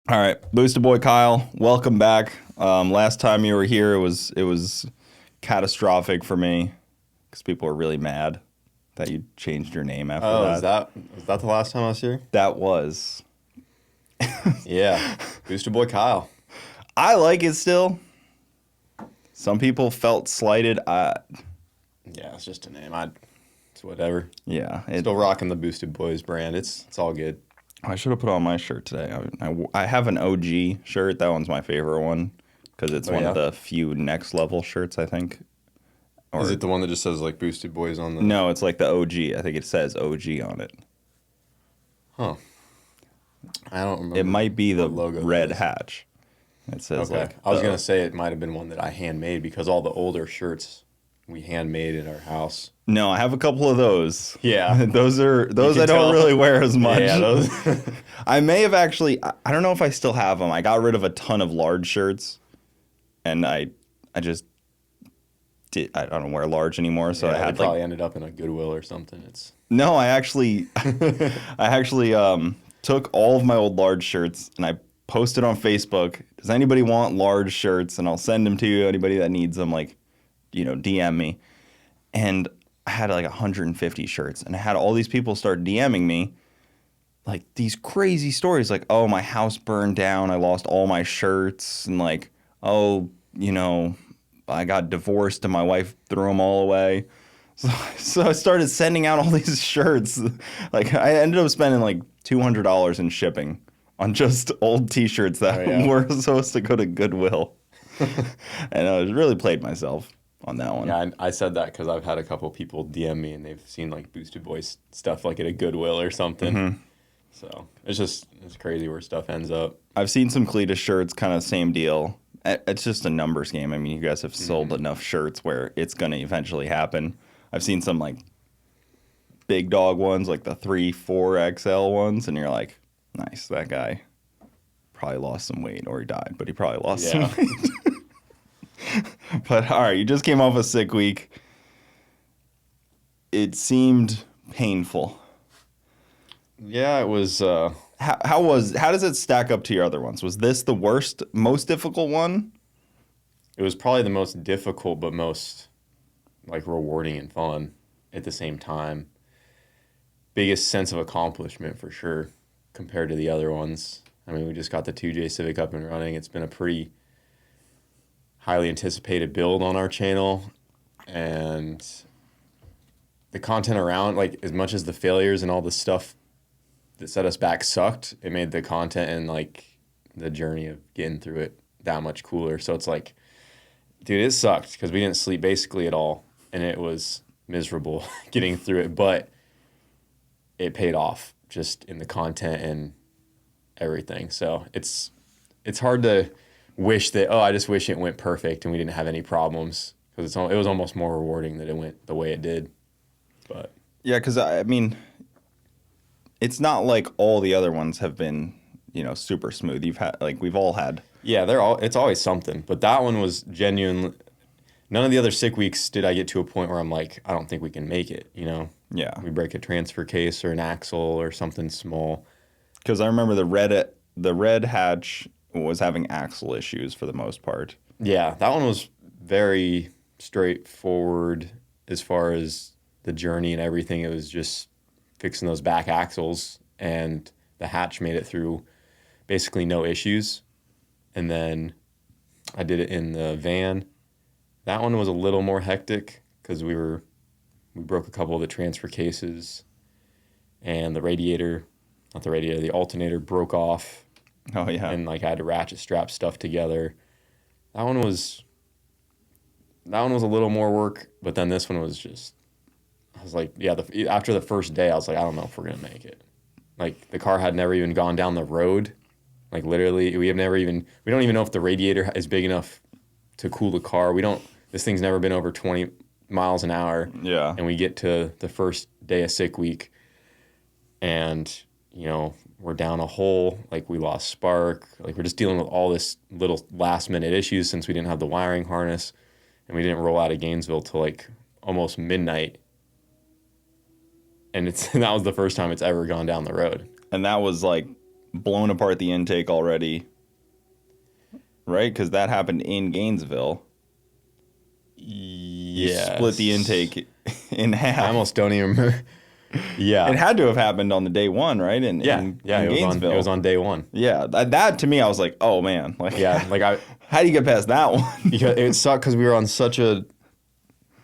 All right, Booster Boy Kyle, welcome back. Last time you were here, it was catastrophic for me because people were really mad that you changed your name after Oh, that. was that the last time I was here? That was. Yeah, Booster Boy Kyle. I like it still. Some people felt slighted. Yeah, it's just a name. It's whatever. Yeah, Still rocking the Boosted Boys brand. It's all good. I should have put on my shirt today. I have an OG shirt. That one's my favorite one because it's Oh, one yeah? of the few next level shirts, I think. Or Is it the one that just says like Boosted Boys on the? no, it's like the OG. I think it says OG on it. Huh. I don't remember. It might be the what logo red that is. hatch. It says Okay. like I was gonna say it might have been one that I handmade because all the older shirts we handmade in our house. No, I have a couple of those. Yeah. those I can don't tell. really wear as much. Yeah, those. I may have actually. I don't know if I still have them. I got rid of a ton of large shirts, and I just did. I don't wear large anymore. So Yeah, I they had probably like ended up in a Goodwill or something. no. I actually took all of my old large shirts and I posted on Facebook. Does anybody want large shirts? And I'll send them to you. Anybody that needs them, like, DM me. And I had like 150 shirts, and I had all these people start DMing me like these crazy stories, like, oh, my house burned down, I lost all my shirts, and like, oh, I got divorced and my wife threw them all away. So I started sending out all these shirts. Like, I ended up spending like $200 in shipping on just old T-shirts that Oh, yeah. were supposed to go to Goodwill. And I really played myself on that one. Yeah, I said that because I've had a couple people DM me and they've seen like Boosted Boys stuff like at a Goodwill or something. Mm-hmm. So it's crazy where stuff ends up. I've seen some Cletus shirts, kind of same deal. It's just a numbers game. I mean, you guys have sold enough shirts where it's going to eventually happen. I've seen some like big dog ones, like the 3-4 XL ones, and you're like, nice, that guy probably lost some weight, or he died, but he probably lost some Yeah. weight. But all right, you just came off a sick week. It seemed painful. Yeah, it was. How does it stack up to your other ones? Was this the worst, most difficult one? It was probably the most difficult, but most like rewarding and fun at the same time. Biggest sense of accomplishment for sure compared to the other ones. I mean, we just got the 2J Civic up and running. It's been a pretty highly anticipated build on our channel, and the content around, like, as much as the failures and all the stuff that set us back sucked, it made the content and like the journey of getting through it that much cooler. So it's like, dude, it sucked because we didn't sleep basically at all, and it was miserable getting through it, but it paid off just in the content and everything. So it's hard to wish that, I just wish it went perfect and we didn't have any problems, because it was almost more rewarding that it went the way it did. But Yeah, because I mean, it's not like all the other ones have been, super smooth. We've all had. yeah, it's always something. But that one was genuine. None of the other sick weeks did I get to a point where I'm like, I don't think we can make it, Yeah, We break a transfer case or an axle or something small. because I remember the red hatch was having axle issues for the most part. Yeah, that one was very straightforward as far as the journey and everything. It was just fixing those back axles, and the hatch made it through basically no issues. And then I did it in the van. That one was a little more hectic because we broke a couple of the transfer cases, and the alternator broke off. Oh yeah, And like I had to ratchet strap stuff together. That one was a little more work, but then this one was just, I was like, yeah, after the first day, I was like, I don't know if we're going to make it. Like, the car had never even gone down the road. Like, literally, we don't even know if the radiator is big enough to cool the car. This thing's never been over 20 miles an hour. yeah. And we get to the first day of sick week, and, we're down a hole. Like, we lost spark. Like, we're just dealing with all this little last minute issues since we didn't have the wiring harness, and we didn't roll out of Gainesville till like almost midnight. And that was the first time it's ever gone down the road. And that was like blown apart the intake already, right? Because that happened in Gainesville. You Yes. split the intake in half. I almost don't even remember. Yeah. It had to have happened on the day one, right? In Gainesville. It was on day one. Yeah, that to me, I was like, oh man, like Yeah, like how do you get past that one? because it sucked because we were on such a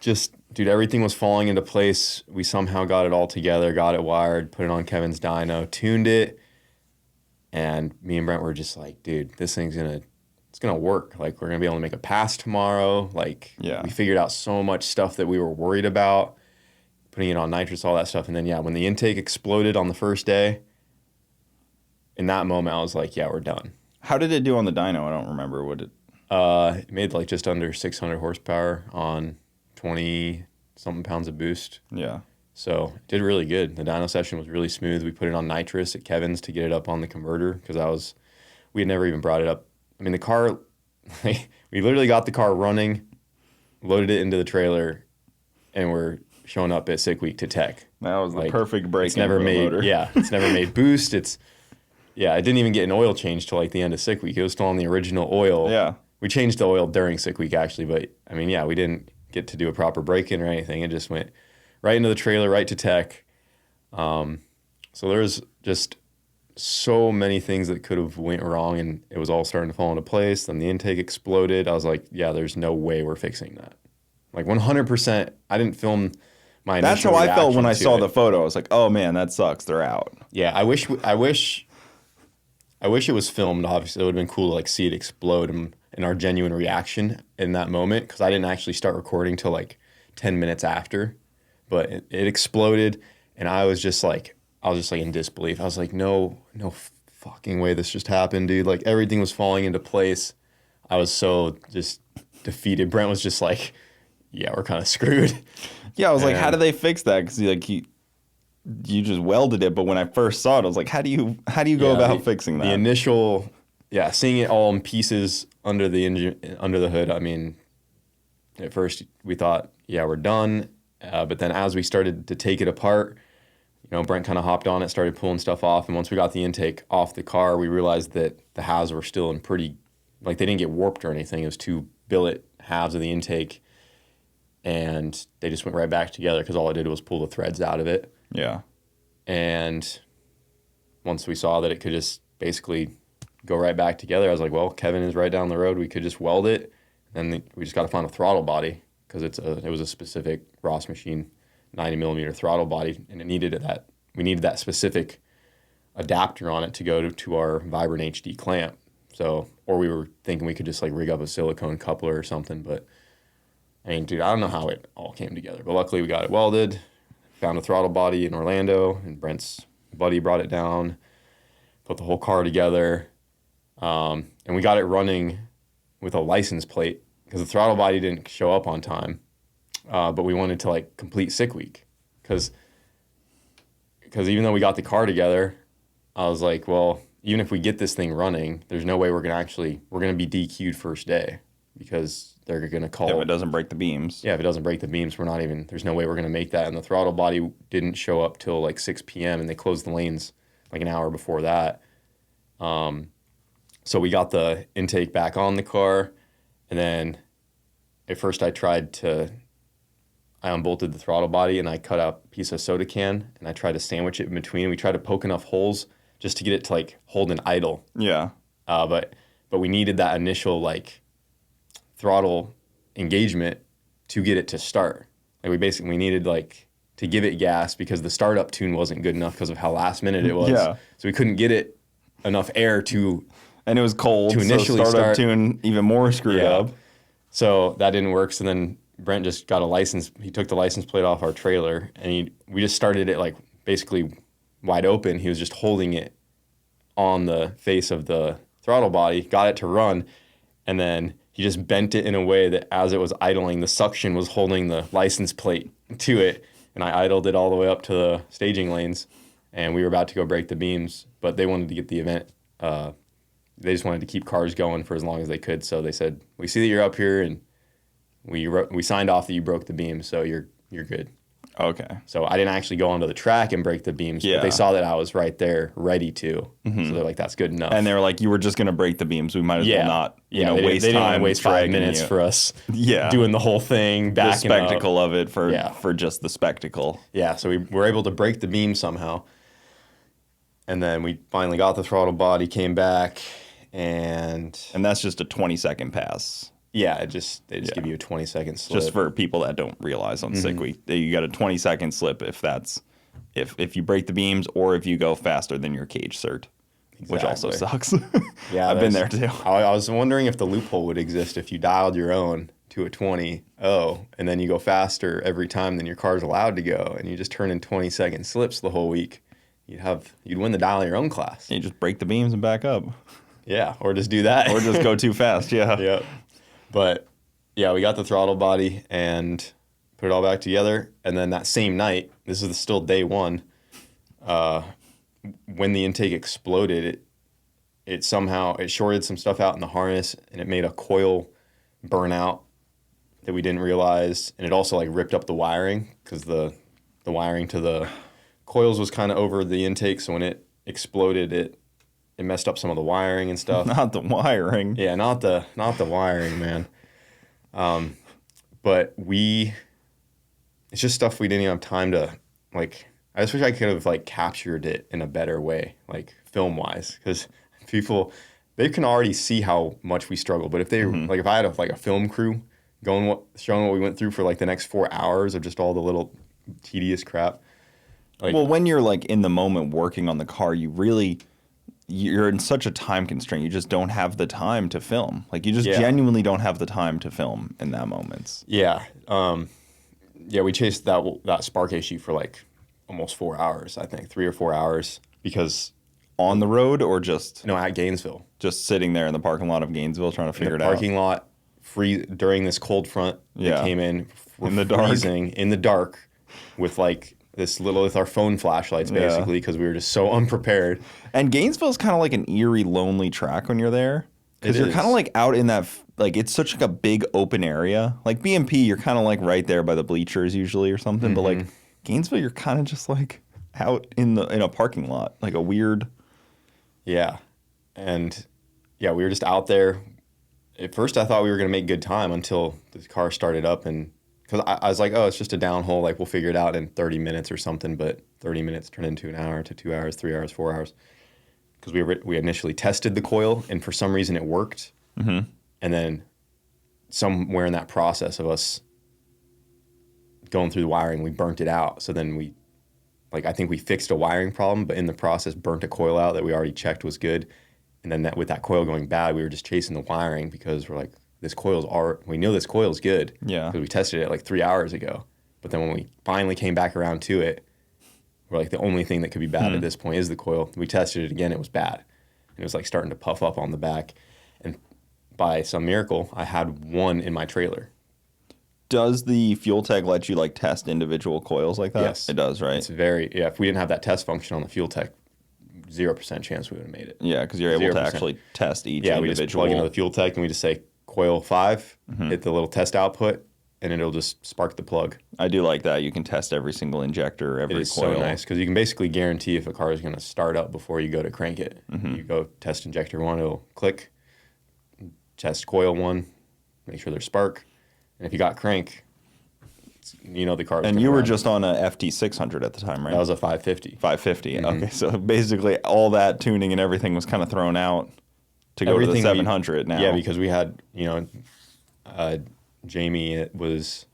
dude, everything was falling into place. We somehow got it all together, got it wired, put it on Kevin's dyno, tuned it, and me and Brent were just like, dude, this thing's gonna work. Like, we're gonna be able to make a pass tomorrow. Like, Yeah. we figured out so much stuff that we were worried about, putting it on nitrous, all that stuff. And then, yeah, when the intake exploded on the first day, in that moment, I was like, yeah, we're done. How did it do on the dyno? I don't remember what it. It made like just under 600 horsepower on 20 something pounds of boost. Yeah. So it did really good. The dyno session was really smooth. We put it on nitrous at Kevin's to get it up on the converter because we had never even brought it up. I mean, the car, we literally got the car running, loaded it into the trailer, and we're showing up at Sick Week to tech. That was the perfect break. It's never made, it's never made boost. It didn't even get an oil change till like the end of Sick Week. It was still on the original oil. Yeah. We changed the oil during Sick Week actually, but I mean, yeah, we didn't get to do a proper break-in or anything. It just went right into the trailer, right to tech. So there's just so many things that could have went wrong, and it was all starting to fall into place. Then the intake exploded. I was like, yeah, there's no way we're fixing that. Like 100%. I didn't film my initial That's how I felt when I saw it. the photo. I was like, oh man, that sucks. They're out. Yeah, I wish it was filmed. Obviously, it would have been cool to like see it explode and our genuine reaction in that moment, because I didn't actually start recording till like 10 minutes after. But it exploded, and I was just like in disbelief. I was like, no fucking way this just happened, dude. Like, everything was falling into place. I was so just defeated. Brent was just like, yeah, we're kind of screwed. Yeah, I was like, how do they fix that? Because you just welded it, but when I first saw it, I was like, how do you go about fixing that? The initial, seeing it all in pieces under the engine, under the hood. I mean, at first we thought, yeah, we're done. But then as we started to take it apart, Brent kind of hopped on it, started pulling stuff off. And once we got the intake off the car, we realized that the halves were still in pretty, like, they didn't get warped or anything. It was two billet halves of the intake. And they just went right back together because all I did was pull the threads out of it. Yeah. And once we saw that it could just basically go right back together, I was like, well, Kevin is right down the road. We could just weld it. And we just got to find a throttle body because it was a specific Ross machine 90 millimeter throttle body, and we needed that specific adapter on it to go to our Vibrant HD clamp. So, or we were thinking we could just like rig up a silicone coupler or something, but I mean, dude, I don't know how it all came together, but luckily we got it welded, found a throttle body in Orlando, and Brent's buddy brought it down, put the whole car together, and we got it running with a license plate because the throttle body didn't show up on time. But we wanted to like complete Sick Week because even though we got the car together, I was like, well, even if we get this thing running, there's no way we're gonna be DQ'd first day because they're gonna call. If it doesn't break the beams. Yeah, if it doesn't break the beams, there's no way we're gonna make that. And the throttle body didn't show up till like 6 p.m. and they closed the lanes like an hour before that. So we got the intake back on the car, and then at first I unbolted the throttle body and I cut out a piece of soda can and I tried to sandwich it in between. We tried to poke enough holes just to get it to like hold an idle. Yeah. But we needed that initial like throttle engagement to get it to start. Like we needed like to give it gas because the startup tune wasn't good enough because of how last minute it was. Yeah. So we couldn't get it enough air to. And it was cold. To initially so startup start tune even more screwed up. So that didn't work. So then Brent just got a license. He took the license plate off our trailer, and we just started it like basically wide open. He was just holding it on the face of the throttle body, got it to run, and then he just bent it in a way that as it was idling, the suction was holding the license plate to it, and I idled it all the way up to the staging lanes, and we were about to go break the beams, but they wanted to get the event. They just wanted to keep cars going for as long as they could, so they said, "We see that you're up here, and we signed off that you broke the beam, so you're good." Okay. So I didn't actually go onto the track and break the beams, Yeah. but they saw that I was right there ready to. So they're like, that's good enough. And they were like, you were just going to break the beams. We might as well not, they waste didn't time. want to waste 5 dragging minutes you. for us Yeah. doing the whole thing, The backing up. spectacle of it for just the spectacle. Yeah, so we were able to break the beam somehow. And then we finally got the throttle body, came back, and that's just a 20-second pass. yeah, they just give you a 20-second slip. Just for people that don't realize on Sick Week, you got a 20-second slip if you break the beams or if you go faster than your cage cert, which also sucks. Yeah, I've been there too. I was wondering if the loophole would exist if you dialed your own to a 20, and then you go faster every time than your car's allowed to go, and you just turn in 20-second slips the whole week. You'd win the dial your own class. You just break the beams and back up. Yeah, or just do that. Or just go too fast, yeah. Yep. But yeah, we got the throttle body and put it all back together. And then that same night, this is still day one, when the intake exploded, it shorted some stuff out in the harness, and it made a coil burn out that we didn't realize. And it also like ripped up the wiring because the wiring to the coils was kind of over the intake. So when it exploded, it messed up some of the wiring and stuff. Not the wiring. Yeah, not the wiring, man. But it's just stuff we didn't even have time to, like, I just wish I could have, like, captured it in a better way, like, film-wise. Because people, they can already see how much we struggle. But if they, like, if I had a film crew showing what we went through for, like, the next 4 hours of just all the little tedious crap. Like, Well, when you're, like, in the moment working on the car, you're in such a time constraint. You just don't have the time to film. Like, you just genuinely don't have the time to film in that moment. Yeah. We chased that spark issue for like almost 4 hours, I think, 3 or 4 hours, because On the road or just at Gainesville. just sitting there in the parking lot of Gainesville trying to figure it out? Parking lot, free during this cold front that came in. In the dark. Freezing, in the dark, with like with our phone flashlights, basically, because we were just so unprepared. And Gainesville's kind of like an eerie, lonely track when you're there. Because you're kind of like out in that, like, it's such like a big open area. Like BMP, you're kind of like right there by the bleachers usually or something. But like Gainesville, you're kind of just like out in a parking lot, like a weird. Yeah. And yeah, we were just out there. At first, I thought we were going to make good time until the car started up. And because I was like, oh, it's just a downhole. Like, we'll figure it out in 30 minutes or something. But 30 minutes turned into an hour to 2 hours, 3 hours, 4 hours. Because we initially tested the coil, and for some reason it worked. And then somewhere in that process of us going through the wiring, we burnt it out. So then I think we fixed a wiring problem, but in the process burnt a coil out that we already checked was good. And then with that coil going bad, we were just chasing the wiring because we're like, we know this coil's good. Yeah. Because we tested it like 3 hours ago. But then when we finally came back around to it, we're like, the only thing that could be bad at this point is the coil. We tested it again, it was bad. And it was like starting to puff up on the back. And by some miracle, I had one in my trailer. Does the fuel tech let you like test individual coils like that? Yes. It does, right? It's if we didn't have that test function on the fuel tech, 0% chance we would have made it. Yeah, because you're able 0%. to actually test each Yeah, individual. we just plug into the fuel tech and we just say coil 5, hit the little test output, and it'll just spark the plug. I do like that. You can test every single injector, every It is coil. so nice because you can basically guarantee if a car is going to start up before you go to crank it. You go test injector 1, it'll click, test coil 1, make sure there's spark, and if you got crank, the car is And gonna you were run. just on a FT600 at the time, right? That was a 550. 550. Okay, so basically all that tuning and everything was kind of thrown out to go to the 700 now. Yeah, because we had, Jamie was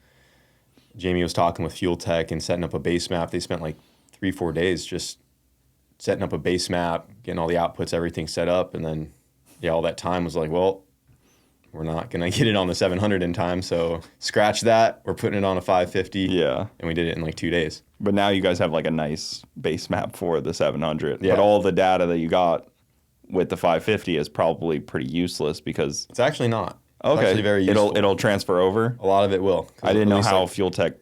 talking with Fuel Tech and setting up a base map. They spent like 3-4 days just setting up a base map, getting all the outputs, everything set up, and then all that time was like, well, we're not gonna get it on the 700 in time, so scratch that. We're putting it on a 550. Yeah. And we did it in like 2 days. But now you guys have like a nice base map for the 700. Yeah. But all the data that you got with the 550 is probably pretty useless because It's actually not. okay, It's actually very useful. it'll transfer over. A lot of it will. I didn't know At least, how like, fuel tech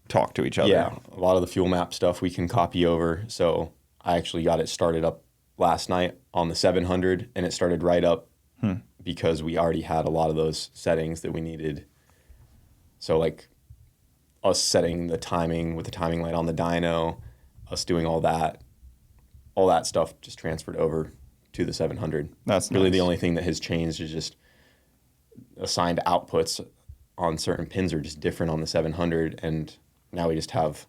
talk to each other. Yeah, a lot of the fuel map stuff we can copy over. So I actually got it started up last night on the 700, and it started right up because we already had a lot of those settings that we needed. So like us setting the timing with the timing light on the dyno, us doing all that stuff just transferred over to the 700. That's really nice. The only thing that has changed is just assigned outputs on certain pins are just different on the 700, and now we just have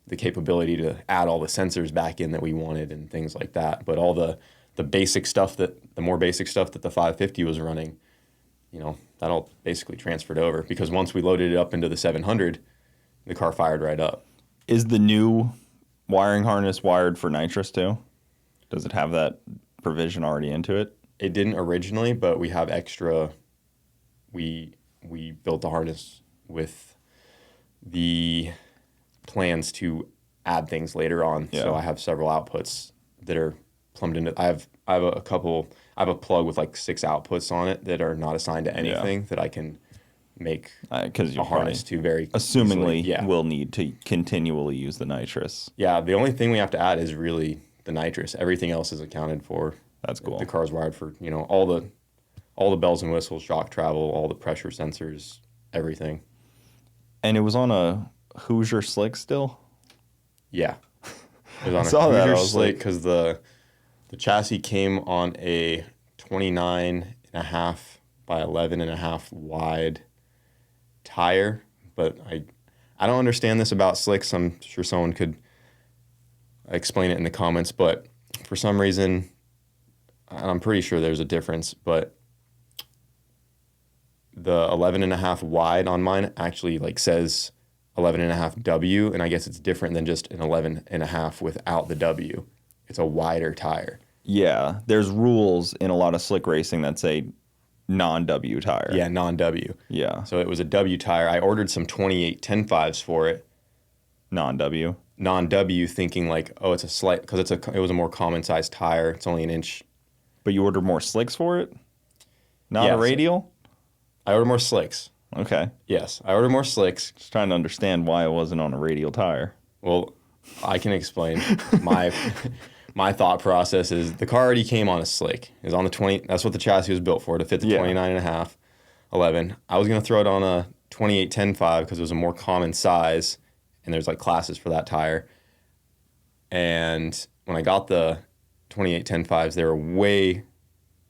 the capability to add all the sensors back in that we wanted and things like that. But all the basic stuff the more basic stuff that the 550 was running, that all basically transferred over, because once we loaded it up into the 700, the car fired right up. Is the new wiring harness wired for nitrous too? Does it have that provision already into it? It didn't originally, but we have extra. We built the harness with the plans to add things later on. Yeah. So I have several outputs that are plumbed into. I have a plug with like 6 outputs on it that are not assigned to anything that I can make Because you a harness to very assumingly easily. will need to continually use the nitrous. Yeah, the only thing we have to add is really the nitrous. Everything else is accounted for. That's cool. The car's wired for, all the bells and whistles, shock travel, all the pressure sensors, everything. And it was on a Hoosier slick still? Yeah. It was on saw a that. I Hoosier was slick like- because the chassis came on a 29.5 by 11.5 wide tire, but I don't understand this about slicks. I'm sure someone could explain it in the comments, but for some reason, I'm pretty sure there's a difference, but the 11.5 wide on mine actually says 11.5 W, and I guess it's different than just an 11.5 without the W. It's a wider tire. Yeah. There's rules in a lot of slick racing that say non-W tire. Yeah, non-W. Yeah. So it was a W tire. I ordered some 28.105s for it. Non-W. Non-W, thinking it's a slight, because it was a more common sized tire. It's only an inch. But you ordered more slicks for it? Not Yeah, a radial? I ordered more slicks. Okay. Yes, I ordered more slicks. Just trying to understand why it wasn't on a radial tire. Well, I can explain. My thought process is the car already came on a slick. It was on the 20. That's what the chassis was built for, to fit the 29.5, 11. I was going to throw it on a 28.105 because it was a more common size, and there's classes for that tire. And when I got the 28.105s, they were way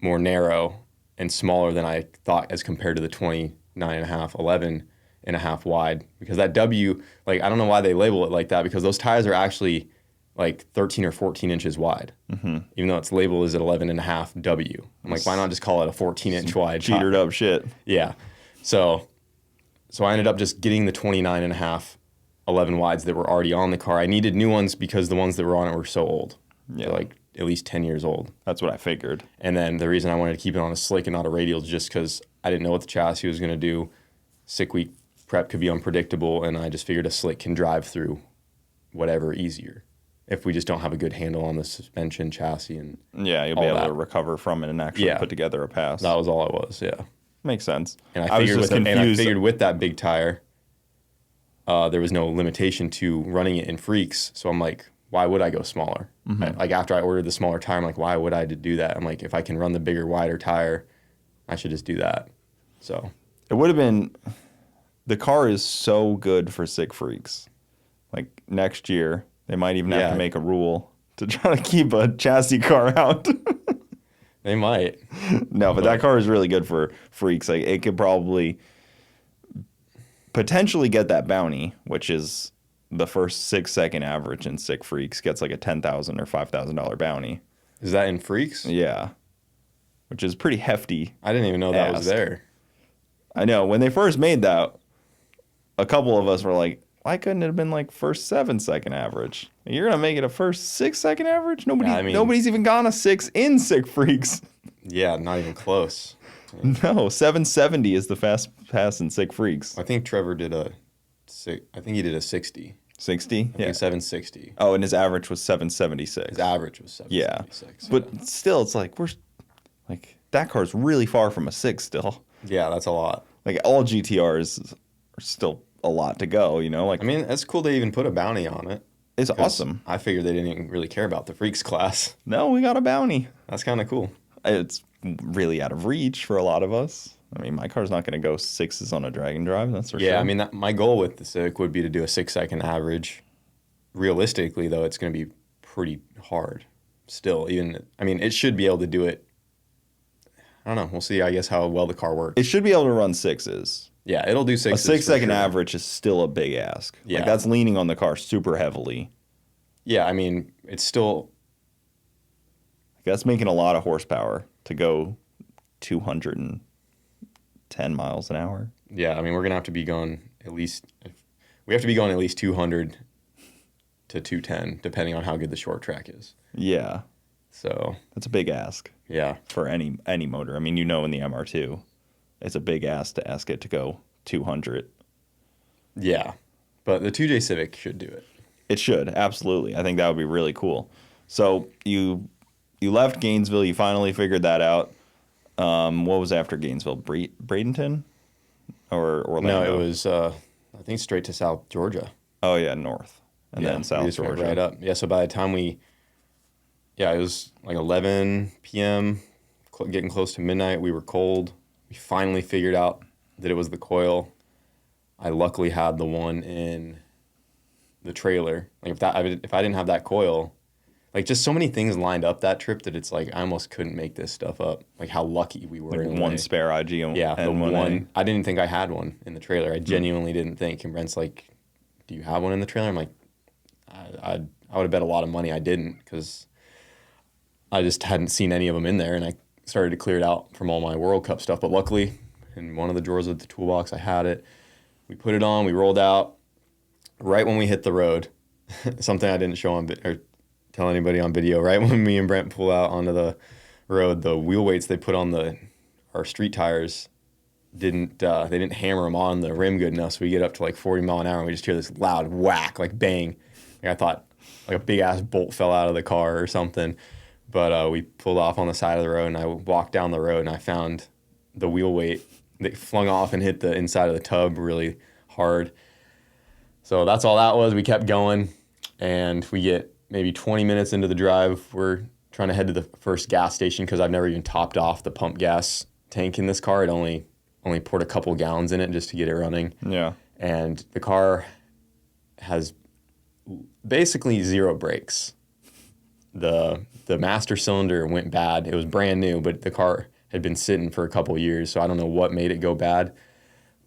more narrow and smaller than I thought as compared to the 29.5, 11.5 wide. Because that W, I don't know why they label it like that, because those tires are actually 13 or 14 inches wide, even though it's labeled as an 11.5 W. I'm like, why not just call it a 14-inch wide Cheatered up shit. Yeah. So I ended up just getting the 29.5 11 wides that were already on the car. I needed new ones because the ones that were on it were so old. Yeah. They're at least 10 years old. That's what I figured. And then the reason I wanted to keep it on a slick and not a radial is just because I didn't know what the chassis was going to do. 6 week prep could be unpredictable, and I just figured a slick can drive through whatever easier if we just don't have a good handle on the suspension, chassis, and Yeah, you'll be all able that. to recover from it and actually Yeah. put together a pass. that was all it was. Yeah. Makes sense. And was I figured just with confused. with that big tire, there was no limitation to running it in freaks. So I'm like, why would I go smaller? After I ordered the smaller tire, I'm like, why would I do that? I'm like, if I can run the bigger, wider tire, I should just do that. So It would have been. The car is so good for sick freaks. Next year, they might even have Yeah. to make a rule to try to keep a chassis car out. they might. No, but that car is really good for freaks. It could probably potentially get that bounty, which is the first 6-second average in sick freaks gets a $10,000 or $5,000 bounty. Is that in freaks? Yeah, which is pretty hefty. I didn't even know that was Ask. there. I know when they first made that, a couple of us were like, why couldn't it have been first 7-second average? You're gonna make it a first 6-second average? Nobody's even gone a 6 in sick freaks. Yeah, not even close. No, 770 is the fast pass in sick freaks. I think Trevor did a 60. 60? I Yeah. think 760. Oh, and his average was 776. His average was 776. But still, it's we're that car's really far from a 6 still. Yeah, that's a lot. All GTRs are still a lot to go, I mean, it's cool they even put a bounty on it. it's awesome. I figured they didn't even really care about the freaks class. No, we got a bounty. That's kind of cool. It's really out of reach for a lot of us. I mean, my car's not going to go 6s on a drag and drive, that's for sure. Yeah, I mean, my goal with the Civic would be to do a 6-second average. Realistically, though, it's going to be pretty hard still. I mean, it should be able to do it. I don't know. We'll see, I guess, how well the car works. It should be able to run 6s. Yeah, it'll do 6s. A 6-second average is still a big ask. Yeah. Like, that's leaning on the car super heavily. Yeah, I mean, it's still... That's making a lot of horsepower to go 210 miles an hour. Yeah, I mean, we're going to have to be going at least... We have to be going at least 200 to 210, depending on how good the short track is. Yeah. So... That's a big ask. Yeah. For any motor. I mean, in the MR2, it's a big ask to ask it to go 200. Yeah. But the 2J Civic should do it. It should, absolutely. I think that would be really cool. So you left Gainesville. You finally figured that out. What was after Gainesville? Bradenton or Orlando? No, it was, I think, straight to South Georgia. Oh, yeah, north. And then South we just Georgia. Went right up. Yeah, so by the time it was like 11 p.m., getting close to midnight. We were cold. We finally figured out that it was the coil. I luckily had the one in the trailer. Like if I didn't have that coil, like just so many things lined up that trip that it's like I almost couldn't make this stuff up. Like how lucky we were. Like one spare IG and the one. I didn't think I had one in the trailer. I genuinely didn't think. And Brent's like, "Do you have one in the trailer?" I'm like, I would have bet a lot of money I didn't because I just hadn't seen any of them in there, and I started to clear it out from all my World Cup stuff. But luckily, in one of the drawers of the toolbox, I had it. We put it on. We rolled out. Right when we hit the road, something I didn't show or tell anybody on video. Right when me and Brent pull out onto the road, the wheel weights they put on our street tires they didn't hammer them on the rim good enough. So we get up to like 40 mile an hour, and we just hear this loud whack, like bang. Like I thought like a big ass bolt fell out of the car or something. But we pulled off on the side of the road, and I walked down the road, and I found the wheel weight that flung off and hit the inside of the tub really hard. So that's all that was. We kept going, and we get maybe 20 minutes into the drive. We're trying to head to the first gas station because I've never even topped off the pump gas tank in this car. It only poured a couple gallons in it just to get it running. Yeah. And the car has basically zero brakes. The master cylinder went bad. It was brand new, but the car had been sitting for a couple of years, so I don't know what made it go bad.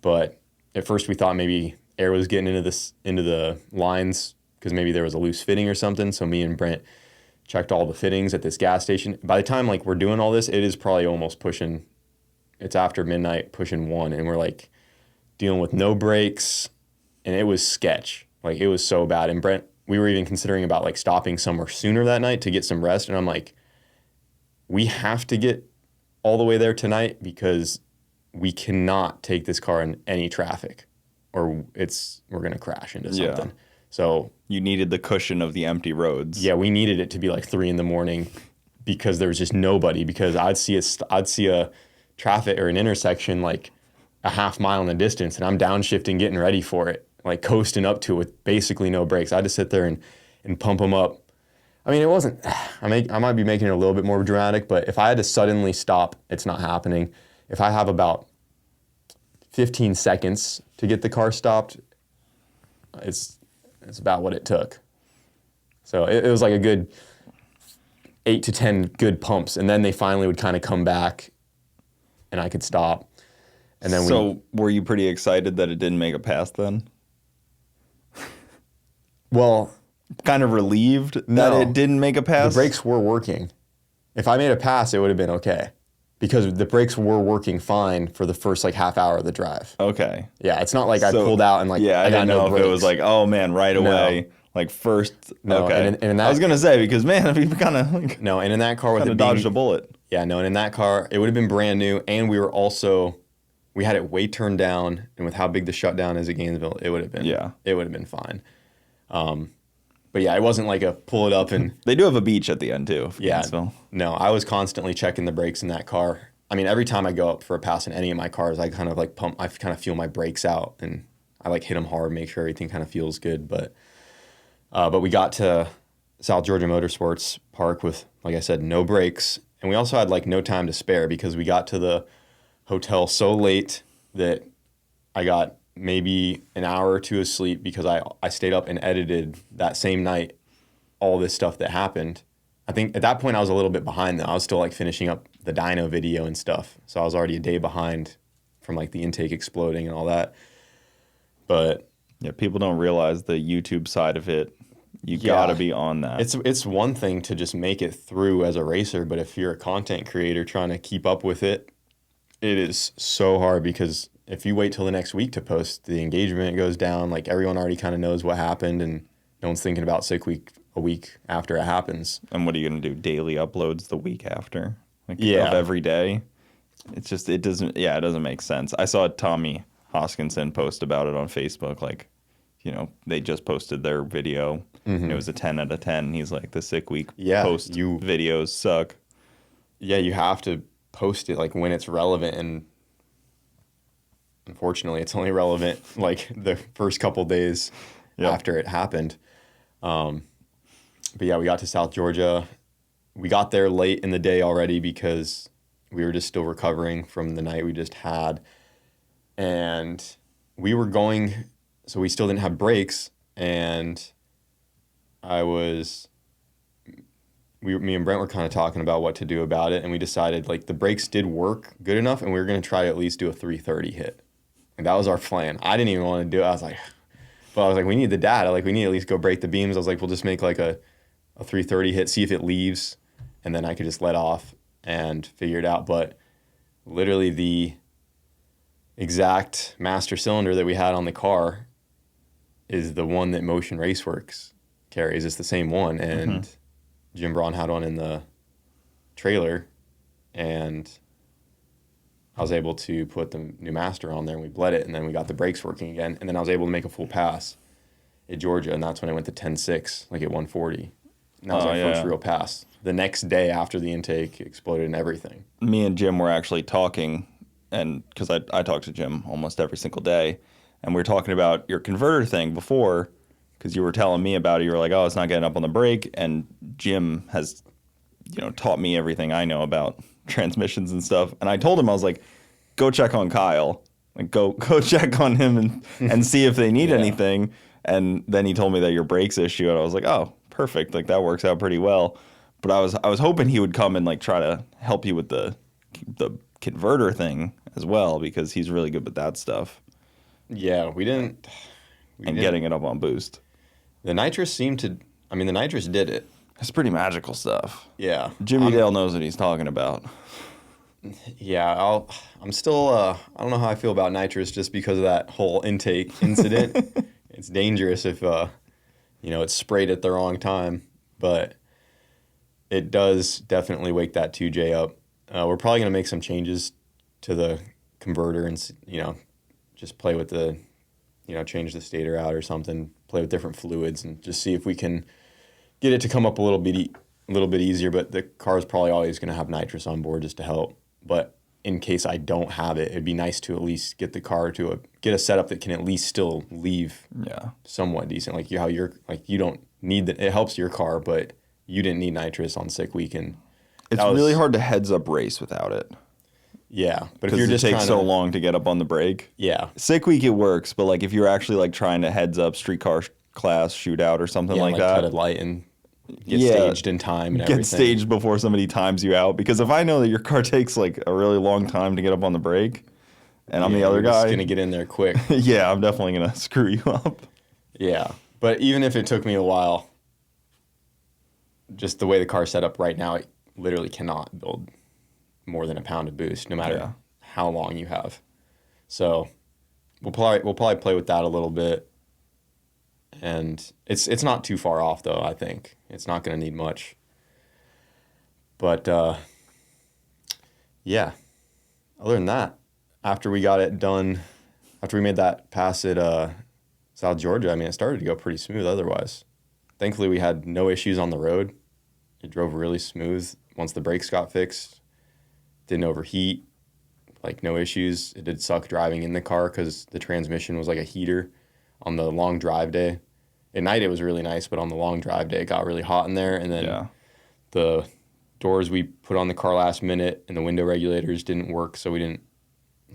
But at first we thought maybe air was getting into the lines because maybe there was a loose fitting or something. So me and Brent checked all the fittings at this gas station. By the time like we're doing all this, it is probably almost pushing. It's after midnight, pushing 1, and we're like dealing with no brakes, and it was sketch. Like it was so bad. And Brent, we were even considering about like stopping somewhere sooner that night to get some rest. And I'm like, we have to get all the way there tonight because we cannot take this car in any traffic or we're going to crash into something. Yeah. So you needed the cushion of the empty roads. Yeah, we needed it to be like 3 a.m. because there was just nobody, because I'd see a traffic or an intersection like a half mile in the distance, and I'm downshifting, getting ready for it, like coasting up to it with basically no brakes. I had to sit there and pump them up. I mean, it wasn't, I might be making it a little bit more dramatic, but if I had to suddenly stop, it's not happening. If I have about 15 seconds to get the car stopped, it's about what it took. So it was like a good 8 to 10 good pumps, and then they finally would kind of come back and I could stop. And then were you pretty excited that it didn't make a pass then? Well, kind of relieved that it didn't make a pass? The brakes were working. If I made a pass, it would have been okay, because the brakes were working fine for the first like half hour of the drive. Okay. Yeah, it's not like I pulled out and like I got no brakes. If it was like, oh man, right away. Like first, no, okay. And I was gonna say, because man, if you kind of like no, and in that car with it dodged a bullet. Yeah, no, and in that car it would have been brand new, and we had it way turned down, and with how big the shutdown is at Gainesville, it would have been fine. But yeah, it wasn't like a pull it up and they do have a beach at the end too. Gainesville. No, I was constantly checking the brakes in that car. I mean, every time I go up for a pass in any of my cars, I kind of like pump. I kind of feel my brakes out, and I like hit them hard, make sure everything kind of feels good. But we got to South Georgia Motorsports Park with, like I said, no brakes, And we also had like no time to spare because we got to the hotel so late that I got maybe an hour or two of sleep because I stayed up and edited that same night all this stuff that happened. I think at that point I was a little bit behind though. I was still like finishing up the dyno video and stuff. So I was already a day behind from like the intake exploding and all that. But yeah, people don't realize the YouTube side of it. You gotta be on that. It's one thing to just make it through as a racer, but if you're a content creator trying to keep up with it, it is so hard because if you wait till the next week to post, the engagement goes down. Like everyone already kind of knows what happened and no one's thinking about sick week a week after it happens. And what are you gonna do? Daily uploads the week after? Like Yeah. of every day? It's just it doesn't make sense. I saw Tommy Hoskinson post about it on Facebook, like, you know, they just posted their video and it was a 10 out of 10. He's like, the sick week post videos suck. Yeah, you have to post it like when it's relevant, and unfortunately it's only relevant like the first couple days after it happened. But yeah, we got to South Georgia. We got there late in the day already because we were just still recovering from the night we just had. And we were going, so we still didn't have brakes, and me and Brent were kind of talking about what to do about it, and we decided like the brakes did work good enough, and we were going to try to at least do a 330 hit. And that was our plan. I didn't even want to do it. I was like, we need the data. Like, we need to at least go break the beams. I was like, we'll just make like a 330 hit, see if it leaves, and then I could just let off and figure it out. But literally the exact master cylinder that we had on the car is the one that Motion Raceworks carries. It's the same one, and Jim Braun had one in the trailer, and I was able to put the new master on there, and we bled it, and then we got the brakes working again, and then I was able to make a full pass at Georgia, and that's when I went to 10.6, like at 140. And that was my first real pass. The next day after the intake exploded and everything. Me and Jim were actually talking, and because I talk to Jim almost every single day, and we were talking about your converter thing before, because you were telling me about it. You were like, oh, it's not getting up on the brake, and Jim has, you know, taught me everything I know about transmissions and stuff. And I told him, I was like, go check on Kyle, like go check on him and see if they need anything. And then he told me that your brakes issue, and I was like, oh, perfect, like that works out pretty well. But I was hoping he would come and like try to help you with the converter thing as well, because he's really good with that stuff. Yeah, we didn't getting it up on boost. The nitrous the nitrous did it. It's pretty magical stuff. Yeah. Jimmy Dale knows what he's talking about. Yeah, I'm still, I don't know how I feel about nitrous just because of that whole intake incident. It's dangerous if, it's sprayed at the wrong time, but it does definitely wake that 2J up. We're probably going to make some changes to the converter and, just play with the, change the stator out or something, play with different fluids and just see if we can get it to come up a little bit easier. But the car is probably always going to have nitrous on board just to help. But in case I don't have it, it'd be nice to at least get the car to get a setup that can at least still leave somewhat decent. Like you don't need that. It helps your car, but you didn't need nitrous on sick week. And it's really hard to heads up race without it. Yeah, but if you're just takes so long to get up on the brake. Yeah, sick week it works, but like if you're actually like trying to heads up streetcar class shootout or something like that, cut a light and get staged in time and everything. Get staged before somebody times you out, because if I know that your car takes like a really long time to get up on the brake, and I'm the other guy, just gonna get in there quick. Yeah, I'm definitely gonna screw you up. Yeah, but even if it took me a while, just the way the car's set up right now, it literally cannot build more than a pound of boost, no matter how long you have. So we'll probably play with that a little bit, and it's not too far off though. I think it's not going to need much. But yeah, other than that, after we got it done, after we made that pass at South Georgia, it started to go pretty smooth. Otherwise, thankfully we had no issues on the road. It drove really smooth once the brakes got fixed. Didn't overheat, like no issues. It did suck driving in the car because the transmission was like a heater on the long drive day. At night it was really nice, but on the long drive day it got really hot in there, and then the doors we put on the car last minute, and the window regulators didn't work, so we didn't,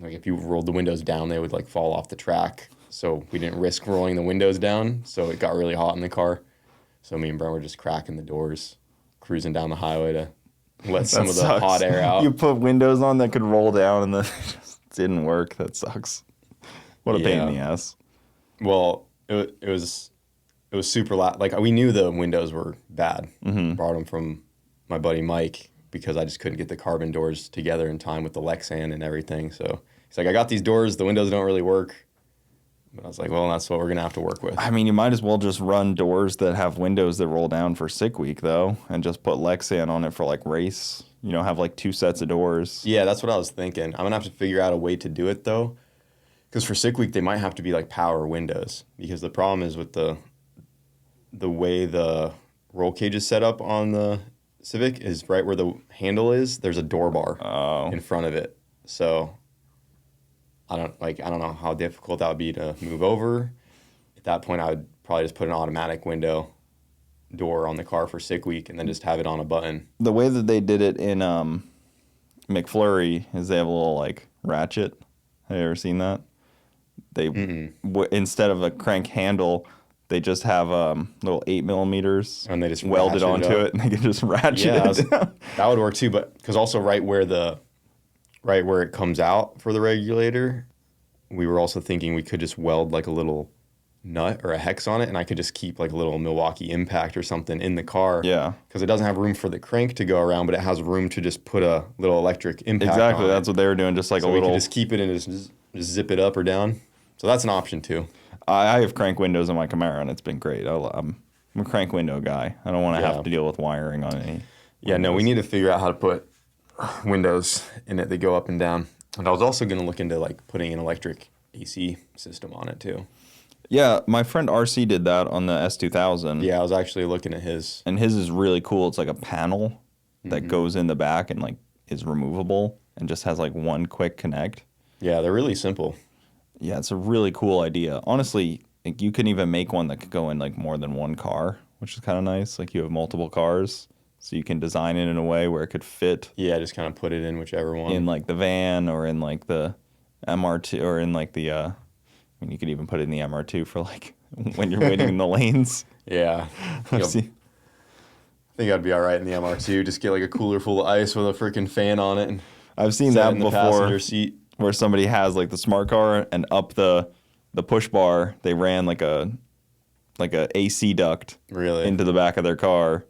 like, if you rolled the windows down, they would like fall off the track. So we didn't risk rolling the windows down, so it got really hot in the car. So me and Brent were just cracking the doors, cruising down the highway to let some of the hot air out. You put windows on that could roll down and then it just didn't work. That sucks. What a pain in the ass. Well, it was super loud. Like, we knew the windows were bad. Brought them from my buddy Mike because I just couldn't get the carbon doors together in time with the Lexan and everything. So he's like, I got these doors. The windows don't really work. But I was like, well, that's what we're going to have to work with. I mean, you might as well just run doors that have windows that roll down for Sick Week, though, and just put Lexan on it for, like, race. You know, have, like, 2 sets of doors. Yeah, that's what I was thinking. I'm going to have to figure out a way to do it, though. Because for Sick Week, they might have to be, like, power windows. Because the problem is with the way the roll cage is set up on the Civic is right where the handle is, there's a door bar in front of it. So I don't know how difficult that would be to move over. At that point, I would probably just put an automatic window door on the car for Sick Week and then just have it on a button. The way that they did it in McFlurry is they have a little, like, ratchet. Have you ever seen that? They instead of a crank handle, they just have little 8 millimeters and they just welded onto it, and they can just ratchet it down. That would work too, but because also right where it comes out for the regulator, we were also thinking we could just weld like a little nut or a hex on it, and I could just keep like a little Milwaukee Impact or something in the car. Yeah. Because it doesn't have room for the crank to go around, but it has room to just put a little electric impact Exactly, on that's what they were doing, just like so a little... we could just keep it and just zip it up or down. So that's an option too. I have crank windows in my Camaro, and it's been great. I'm a crank window guy. I don't want to have to deal with wiring on any. Yeah, no, we need to figure out how to put windows in it that go up and down. And I was also going to look into like putting an electric AC system on it too. Yeah, my friend RC did that on the S2000. Yeah, I was actually looking at his. And his is really cool. It's like a panel that goes in the back and like is removable and just has like one quick connect. Yeah, they're really simple. Yeah, it's a really cool idea. Honestly, like, you can even make one that could go in like more than one car, which is kind of nice. Like, you have multiple cars, so you can design it in a way where it could fit. Yeah, just kind of put it in whichever one. In like the van or in like the MR2 or in like the, I mean, you could even put it in the MR2 for like when you're waiting in the lanes. Yeah. I think I'd be all right in the MR2. Just get like a cooler full of ice with a freaking fan on it. And I've seen that in the before. Passenger seat. Where somebody has like the smart car and up the push bar, they ran like a AC duct into the back of their car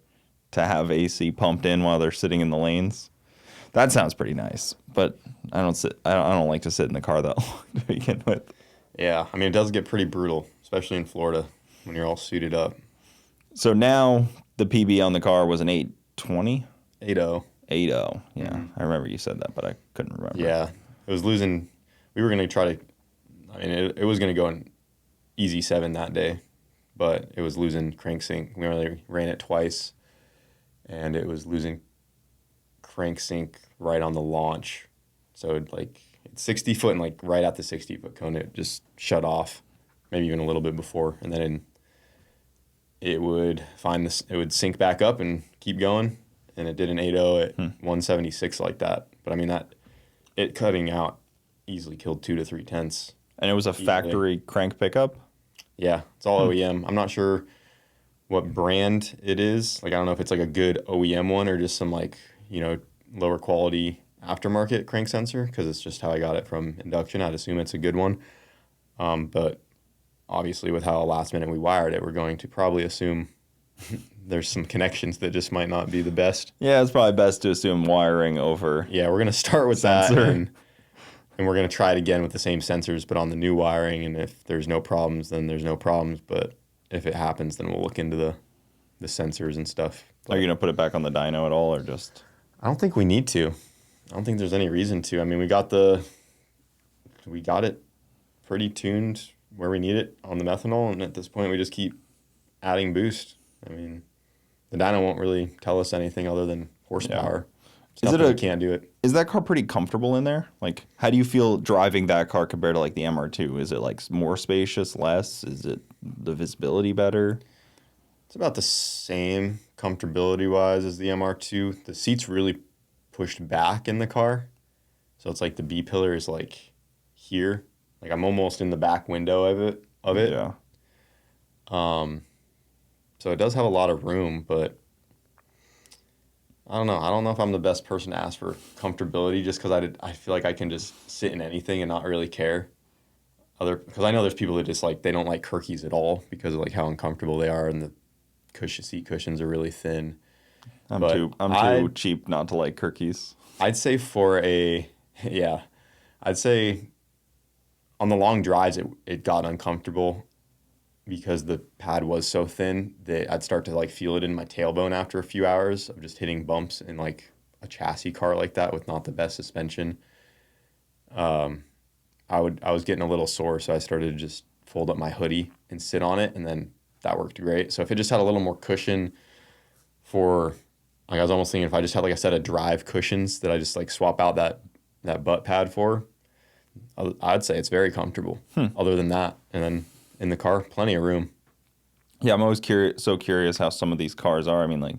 to have AC pumped in while they're sitting in the lanes. That sounds pretty nice, but I don't like to sit in the car that long to begin with. Yeah, I mean, it does get pretty brutal, especially in Florida when you're all suited up. So now the PB on the car was an 820? 8.0. 8.0, yeah. I remember you said that, but I couldn't remember. Yeah. It was losing. We were going to try to, I mean, it was going to go in easy 7 that day, but it was losing cranksync. We only ran it twice, and it was losing cranksync right on the launch. So it's 60 foot, and like right at the 60 foot cone, it just shut off, maybe even a little bit before, and then it would it would sync back up and keep going, and it did an 8.0 at 176 like that. But I mean it cutting out easily killed 2 to 3 tenths. And it was a factory crank pickup? Yeah, it's all OEM. I'm not sure what brand it is. Like, I don't know if it's like a good OEM one or just some like, lower quality aftermarket crank sensor, because it's just how I got it from induction. I'd assume it's a good one. But obviously with how last minute we wired it, we're going to probably assume there's some connections that just might not be the best. Yeah, it's probably best to assume wiring over. Yeah, we're going to start with sensor. that, and we're going to try it again with the same sensors, but on the new wiring. And if there's no problems, then there's no problems. But if it happens, then we'll look into the sensors and stuff. Are you going to put it back on the dyno at all, or just? I don't think we need to. I don't think there's any reason to. I mean, we got it pretty tuned where we need it on the methanol, and at this point, we just keep adding boost. I mean, the dyno won't really tell us anything other than horsepower. Yeah. We can't do it. Is that car pretty comfortable in there? Like, how do you feel driving that car compared to like the MR2? Is it like more spacious, less? Is it the visibility better? It's about the same, comfortability wise as the MR2. The seat's really pushed back in the car. So it's like the B pillar is like here. Like I'm almost in the back window of it. Yeah. So it does have a lot of room, but I don't know. I don't know if I'm the best person to ask for comfortability just because I feel like I can just sit in anything and not really care. Because I know there's people that just like, they don't like Kirkies at all because of like how uncomfortable they are and the seat cushions are really thin. I'm But too cheap not to like Kirkies. I'd say I'd say on the long drives it got uncomfortable because the pad was so thin that I'd start to like feel it in my tailbone after a few hours of just hitting bumps in like a chassis car like that with not the best suspension. I was getting a little sore, so I started to just fold up my hoodie and sit on it, and then that worked great. So if it just had a little more cushion for, like I was almost thinking if I just had like a set of drive cushions that I just like swap out that butt pad for, I'd say it's very comfortable. Other than that, and then in the car, plenty of room. Yeah, I'm always curious how some of these cars are. I mean, like,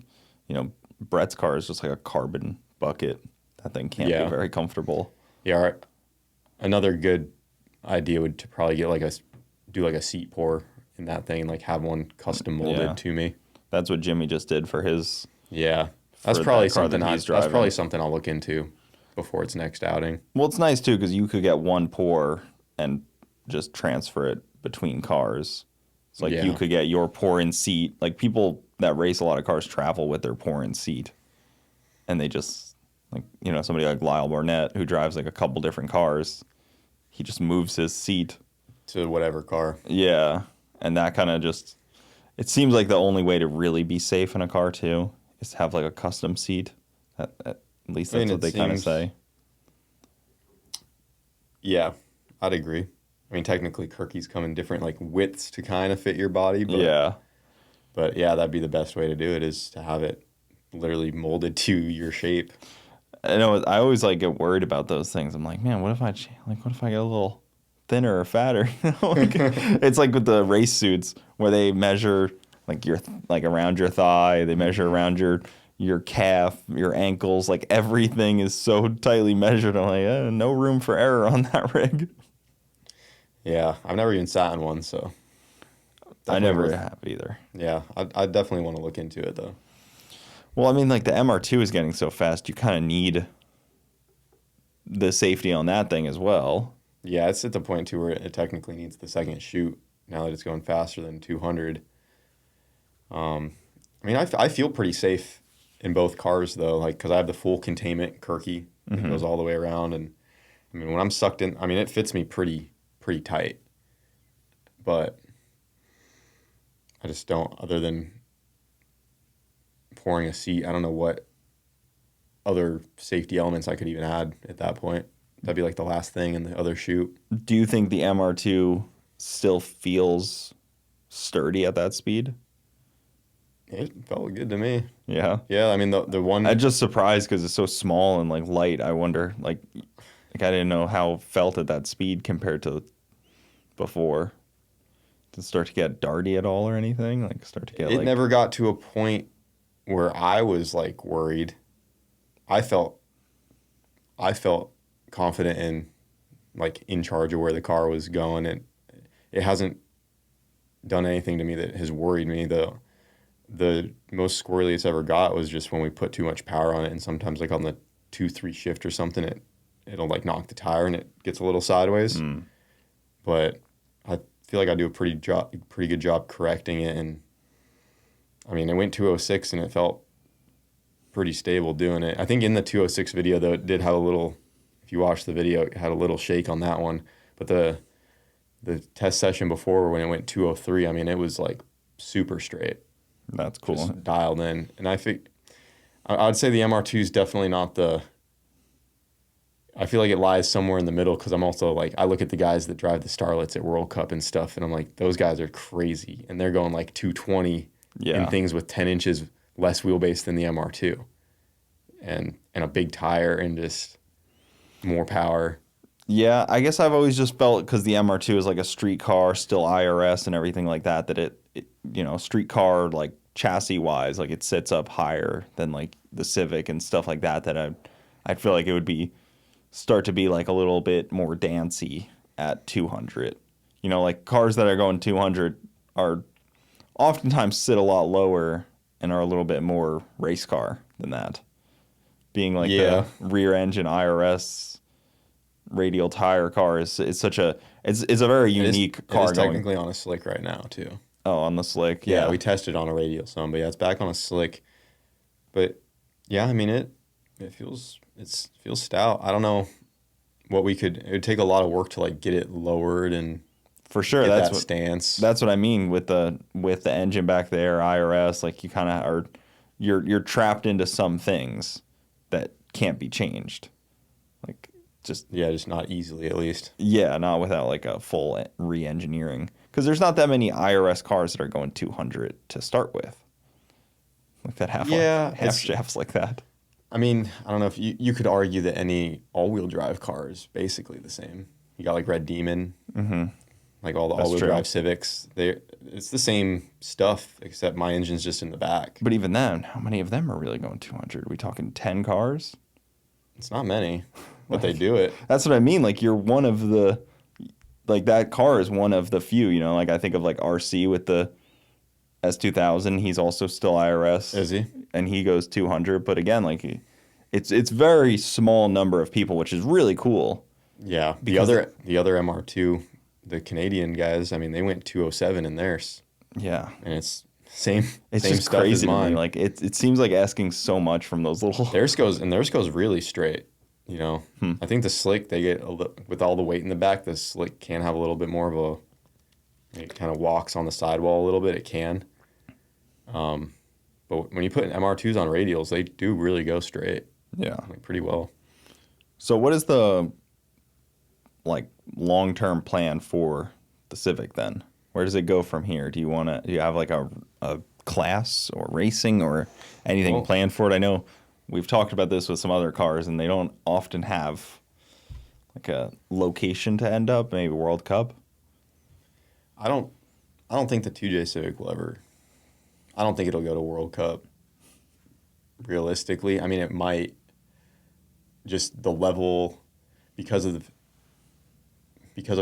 Brett's car is just like a carbon bucket. That thing can't be very comfortable. Yeah, another good idea would to probably get do a seat pour in that thing and like have one custom molded to me. That's what Jimmy just did for his. Yeah, that's probably something I'll look into before its next outing. Well, it's nice too because you could get one pour and just transfer it between cars. It's like you could get your pour-in seat. Like people that race a lot of cars travel with their pour-in seat, and they just like somebody like Lyle Barnett who drives like a couple different cars. He just moves his seat to whatever car. Yeah, and that kind of just. It seems like the only way to really be safe in a car too is to have like a custom seat. At least that's what they kind of say. Yeah, I'd agree. I mean, technically, Kirkies come in different like widths to kind of fit your body. But, But yeah, that'd be the best way to do it is to have it literally molded to your shape. I know. I always like get worried about those things. I'm like, man, what if I get a little thinner or fatter? It's like with the race suits where they measure like around your thigh, they measure around your calf, your ankles, like everything is so tightly measured. I'm like, no room for error on that rig. Yeah, I've never even sat in one, so I never have either. Yeah, I definitely want to look into it though. Well, I mean, like the MR2 is getting so fast, you kind of need the safety on that thing as well. Yeah, it's at the point too where it technically needs the second chute now that it's going faster than 200. I mean, I feel pretty safe in both cars though, like because I have the full containment Kirky that goes all the way around, and I mean when I'm sucked in, I mean it fits me pretty tight, but I just don't. Other than pouring a seat, I don't know what other safety elements I could even add at that point. That'd be like the last thing in the other chute. Do you think the MR2 still feels sturdy at that speed? It felt good to me. Yeah. Yeah, I mean the one. I'm just surprised because it's so small and like light. I wonder, like I didn't know how it felt at that speed compared to before. Did it start to get darty at all or anything? Like start to get. It never got to a point where I was like worried. I felt confident in like in charge of where the car was going, and it hasn't done anything to me that has worried me. The most squirrely it's ever got was just when we put too much power on it, and sometimes like on the 2-3 shift or something, it'll like knock the tire and it gets a little sideways. But I feel like I do a pretty good job correcting it, and I mean it went 206 and it felt pretty stable doing it. I think in the 206 video though, it did have a little. If you watch the video, it had a little shake on that one. But the test session before when it went 203, I mean it was like super straight. That's cool. Just dialed in. And I think I'd say the MR2 is definitely not the. I feel like it lies somewhere in the middle because I'm also like, I look at the guys that drive the Starlets at World Cup and stuff, and I'm like, those guys are crazy. And they're going like 220 in things with 10 inches less wheelbase than the MR2. And a big tire and just more power. Yeah, I guess I've always just felt because the MR2 is like a street car, still IRS and everything like that, that it street car like chassis wise, like it sits up higher than like the Civic and stuff like that. That I feel like it would start to be like a little bit more dancey at 200. You know, like cars that are going 200 are oftentimes sit a lot lower and are a little bit more race car than that. Being like the rear engine IRS radial tire car is such a it's a very unique car. It is technically on a slick right now too. Oh, on the slick, yeah. We tested on a radial some, but yeah, it's back on a slick. But yeah, I mean it feels stout. I don't know what it would take a lot of work to like get it lowered and for sure get that's that what stance. That's what I mean with the engine back there, IRS. Like you kind of are, you're trapped into some things that can't be changed. Like just not easily at least. Yeah, not without like a full re-engineering. Because there's not that many IRS cars that are going 200 to start with. Like that half shafts like that. I mean, I don't know if you could argue that any all-wheel drive car is basically the same. You got like Red Demon, like all the all-wheel drive Civics. It's the same stuff, except my engine's just in the back. But even then, how many of them are really going 200? Are we talking 10 cars? It's not many, but they do it. That's what I mean. Like you're one of the, like that car is one of the few. You know, like I think of like RC with the S2000. He's also still IRS. Is he? And he goes 200. But again, like it's very small number of people, which is really cool. Yeah. The other MR2, the Canadian guys, I mean, they went 207 in theirs. Yeah. And it's same just stuff crazy as mine. To me. Like it seems like asking so much from those little. Theirs goes really straight. You know, I think the slick they get with all the weight in the back. The slick can have a little bit more of it kind of walks on the sidewall a little bit. It can. But when you put MR2s on radials, they do really go straight. Yeah. Like pretty well. So what is the like long-term plan for the Civic then? Where does it go from here? Do you have like a class or racing or anything planned for it? I know we've talked about this with some other cars and they don't often have like a location to end up, maybe World Cup. I don't think the 2J Civic will ever. I don't think it'll go to World Cup. Realistically, I mean, it might. Just the level, because of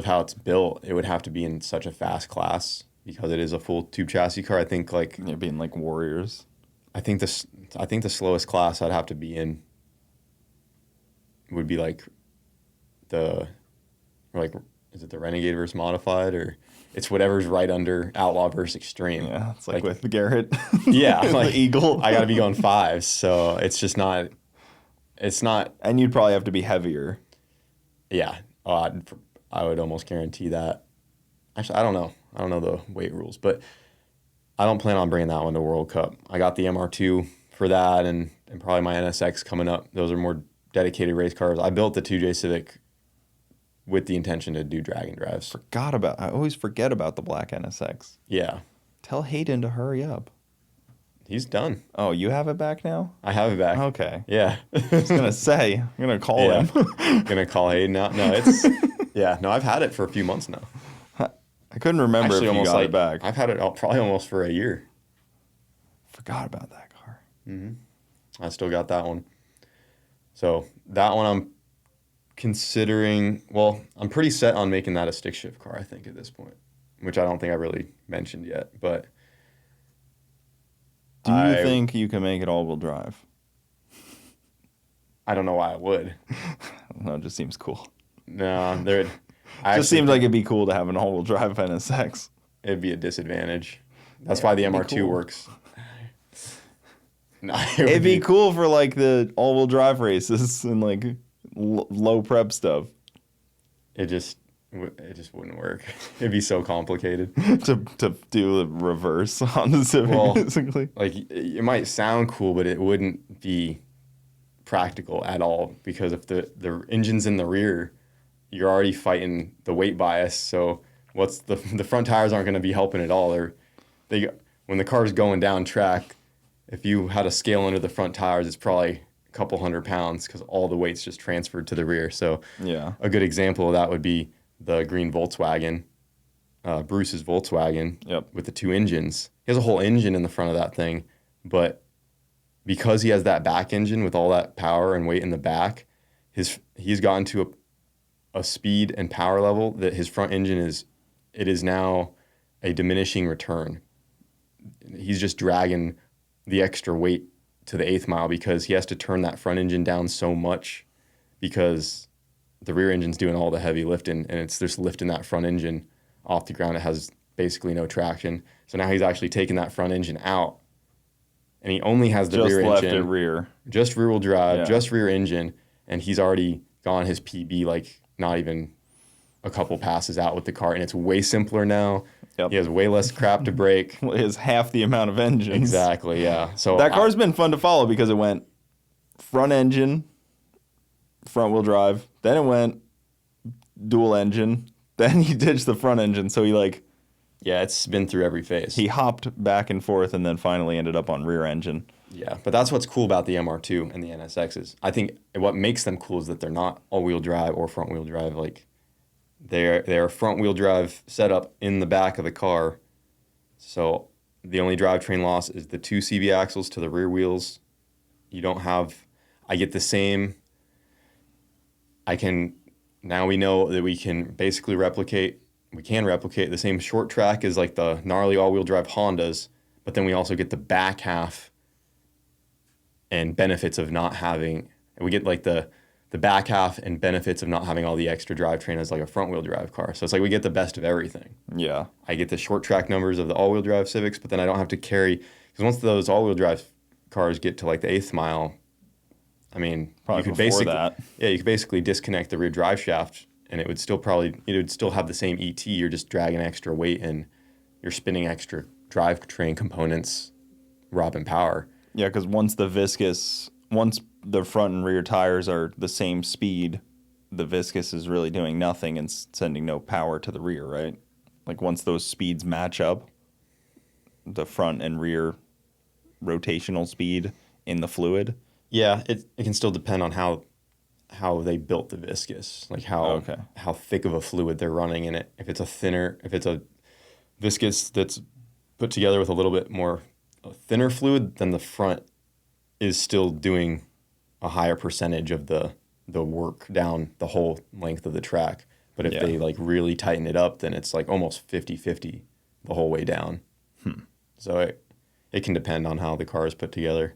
how it's built, it would have to be in such a fast class because it is a full tube chassis car. I think like being like Warriors. I think the slowest class I'd have to be in would be like is it the Renegade versus Modified, or it's whatever's right under Outlaw versus Extreme. Yeah, it's like with Garrett. Yeah, like the Eagle. I got to be going 5s, so it's just not. It's not. And you'd probably have to be heavier. Yeah, I would almost guarantee that. Actually, I don't know. I don't know the weight rules, but I don't plan on bringing that one to World Cup. I got the MR2 for that, and probably my NSX coming up. Those are more dedicated race cars. I built the 2J Civic with the intention to do drag and drives. I always forget about the black NSX. Yeah. Tell Hayden to hurry up. He's done. Oh, you have it back now? I have it back. Okay. Yeah. I was going to say, I'm going to call him. Going to call Hayden out. No, I've had it for a few months now. I couldn't remember Actually, if you got it back. I've had it probably almost for a year. Forgot about that car. I still got that one. So that one I'm considering, I'm pretty set on making that a stick shift car, I think, at this point, which I don't think I really mentioned yet, but... Do you think you can make it all-wheel drive? I don't know why I would. No, it just seems cool. No, just seems like it'd be cool to have an all-wheel drive NSX. It'd be a disadvantage. That's why the MR2 works. No, it'd be cool for like the all-wheel drive races and like low prep stuff. It just wouldn't work. It'd be so complicated to do the reverse on the Civic, basically. Like it might sound cool, but it wouldn't be practical at all because if the engine's in the rear, you're already fighting the weight bias. So what's the front tires aren't going to be helping at all. When the car's going down track, if you had a scale under the front tires, it's probably a couple 100 pounds because all the weight's just transferred to the rear. So yeah, a good example of that would be the green Volkswagen. Bruce's Volkswagen Yep. with the 2 engines. He has a whole engine in the front of that thing, but because he has that back engine with all that power and weight in the back, he's gotten to a speed and power level that his front engine is now a diminishing return. He's just dragging the extra weight to the 8th mile because he has to turn that front engine down so much because the rear engine's doing all the heavy lifting, and it's just lifting that front engine off the ground. It has basically no traction. So now he's actually taking that front engine out, and he only has the Just rear left engine. it rear. Just rear-wheel drive, Yeah. just rear engine, and he's already gone his PB like not even a couple passes out with the car, and it's way simpler now. Yep. He has way less crap to break. It has half the amount of engines. Exactly, yeah. So That car's been fun to follow because it went front engine, front wheel drive, then it went dual engine, then he ditched the front engine. So yeah, it's been through every phase. he hopped back and forth and then finally ended up on rear engine. Yeah, but that's what's cool about the MR2 and the NSXs. I think what makes them cool is that they're not all-wheel drive or front-wheel drive. Like they're front-wheel drive setup in the back of the car. So the only drivetrain loss is the 2 CV axles to the rear wheels. You don't have. I get the same. Now we know that we can basically replicate. We can replicate the same short track as like the gnarly all-wheel drive Hondas, but then we also get the back half and benefits of not having. We get like the back half and benefits of not having all the extra drivetrain as like a front wheel drive car. So it's like we get the best of everything. Yeah. I get the short track numbers of the all-wheel drive Civics, but then I don't have to carry, because once those all-wheel drive cars get to like the 8th mile, I mean, Probably you could before basically, that. yeah, you could basically disconnect the rear drive shaft, and it would still have the same ET. You're just dragging extra weight and you're spinning extra drivetrain components, robbing power. Yeah, because once the front and rear tires are the same speed, the viscous is really doing nothing and sending no power to the rear, right? Like once those speeds match up, the front and rear rotational speed in the fluid. Yeah, it can still depend on how they built the viscous, like how thick of a fluid they're running in it. If it's a viscous that's put together with a little bit more thinner fluid, then the front is still doing a higher percentage of the work down the whole length of the track. But if they like really tighten it up, then it's like almost 50-50 the whole way down. So it can depend on how the car is put together.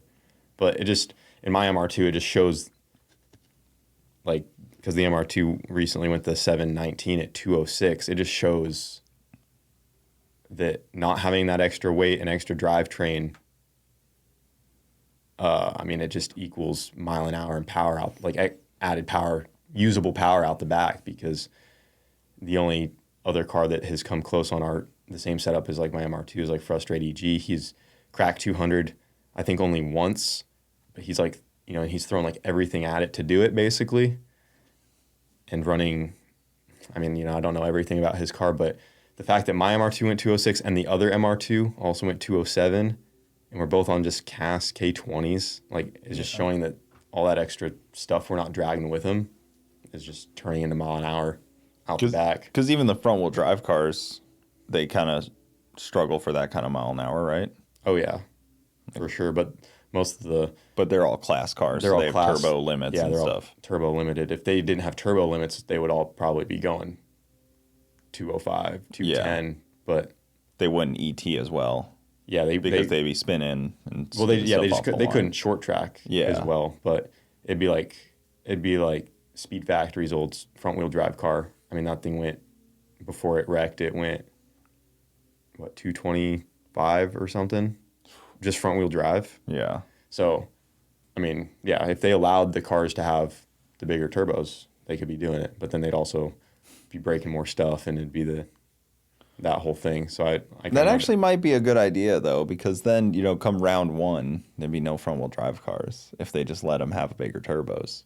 But it just, in my MR2, it just shows, like, because the MR2 recently went to 719 at 206, it just shows that not having that extra weight and extra drivetrain, I mean, it just equals mile an hour and power out, like added power, usable power out the back, because the only other car that has come close on the same setup as like my MR2 is like Frustrate EG. He's cracked 200, I think only once, but he's like, he's thrown like everything at it to do it basically. And running, I mean, I don't know everything about his car, but the fact that my MR2 went 206 and the other MR2 also went 207, and we're both on just cast K20s, like, is just showing that all that extra stuff we're not dragging with him is just turning into mile an hour out the back. Because even the front wheel drive cars, they kind of struggle for that kind of mile an hour, right? Oh yeah, for sure. But But they're all class cars. They're so all they class, have turbo limits and they're stuff. all turbo limited. If they didn't have turbo limits, they would all probably be going 205, 210. But they wouldn't ET as well. Yeah, because they'd be spinning. And they couldn't short track as Yeah. well. But it'd be like Speed Factory's old front wheel drive car. I mean, that thing went, before it wrecked, it went 225 or something, just front wheel drive. Yeah. So, I mean, yeah, if they allowed the cars to have the bigger turbos, they could be doing it. But then they'd also be breaking more stuff, and it'd be that whole thing. So I that actually might be a good idea though, because then come round one, there'd be no front wheel drive cars if they just let them have bigger turbos.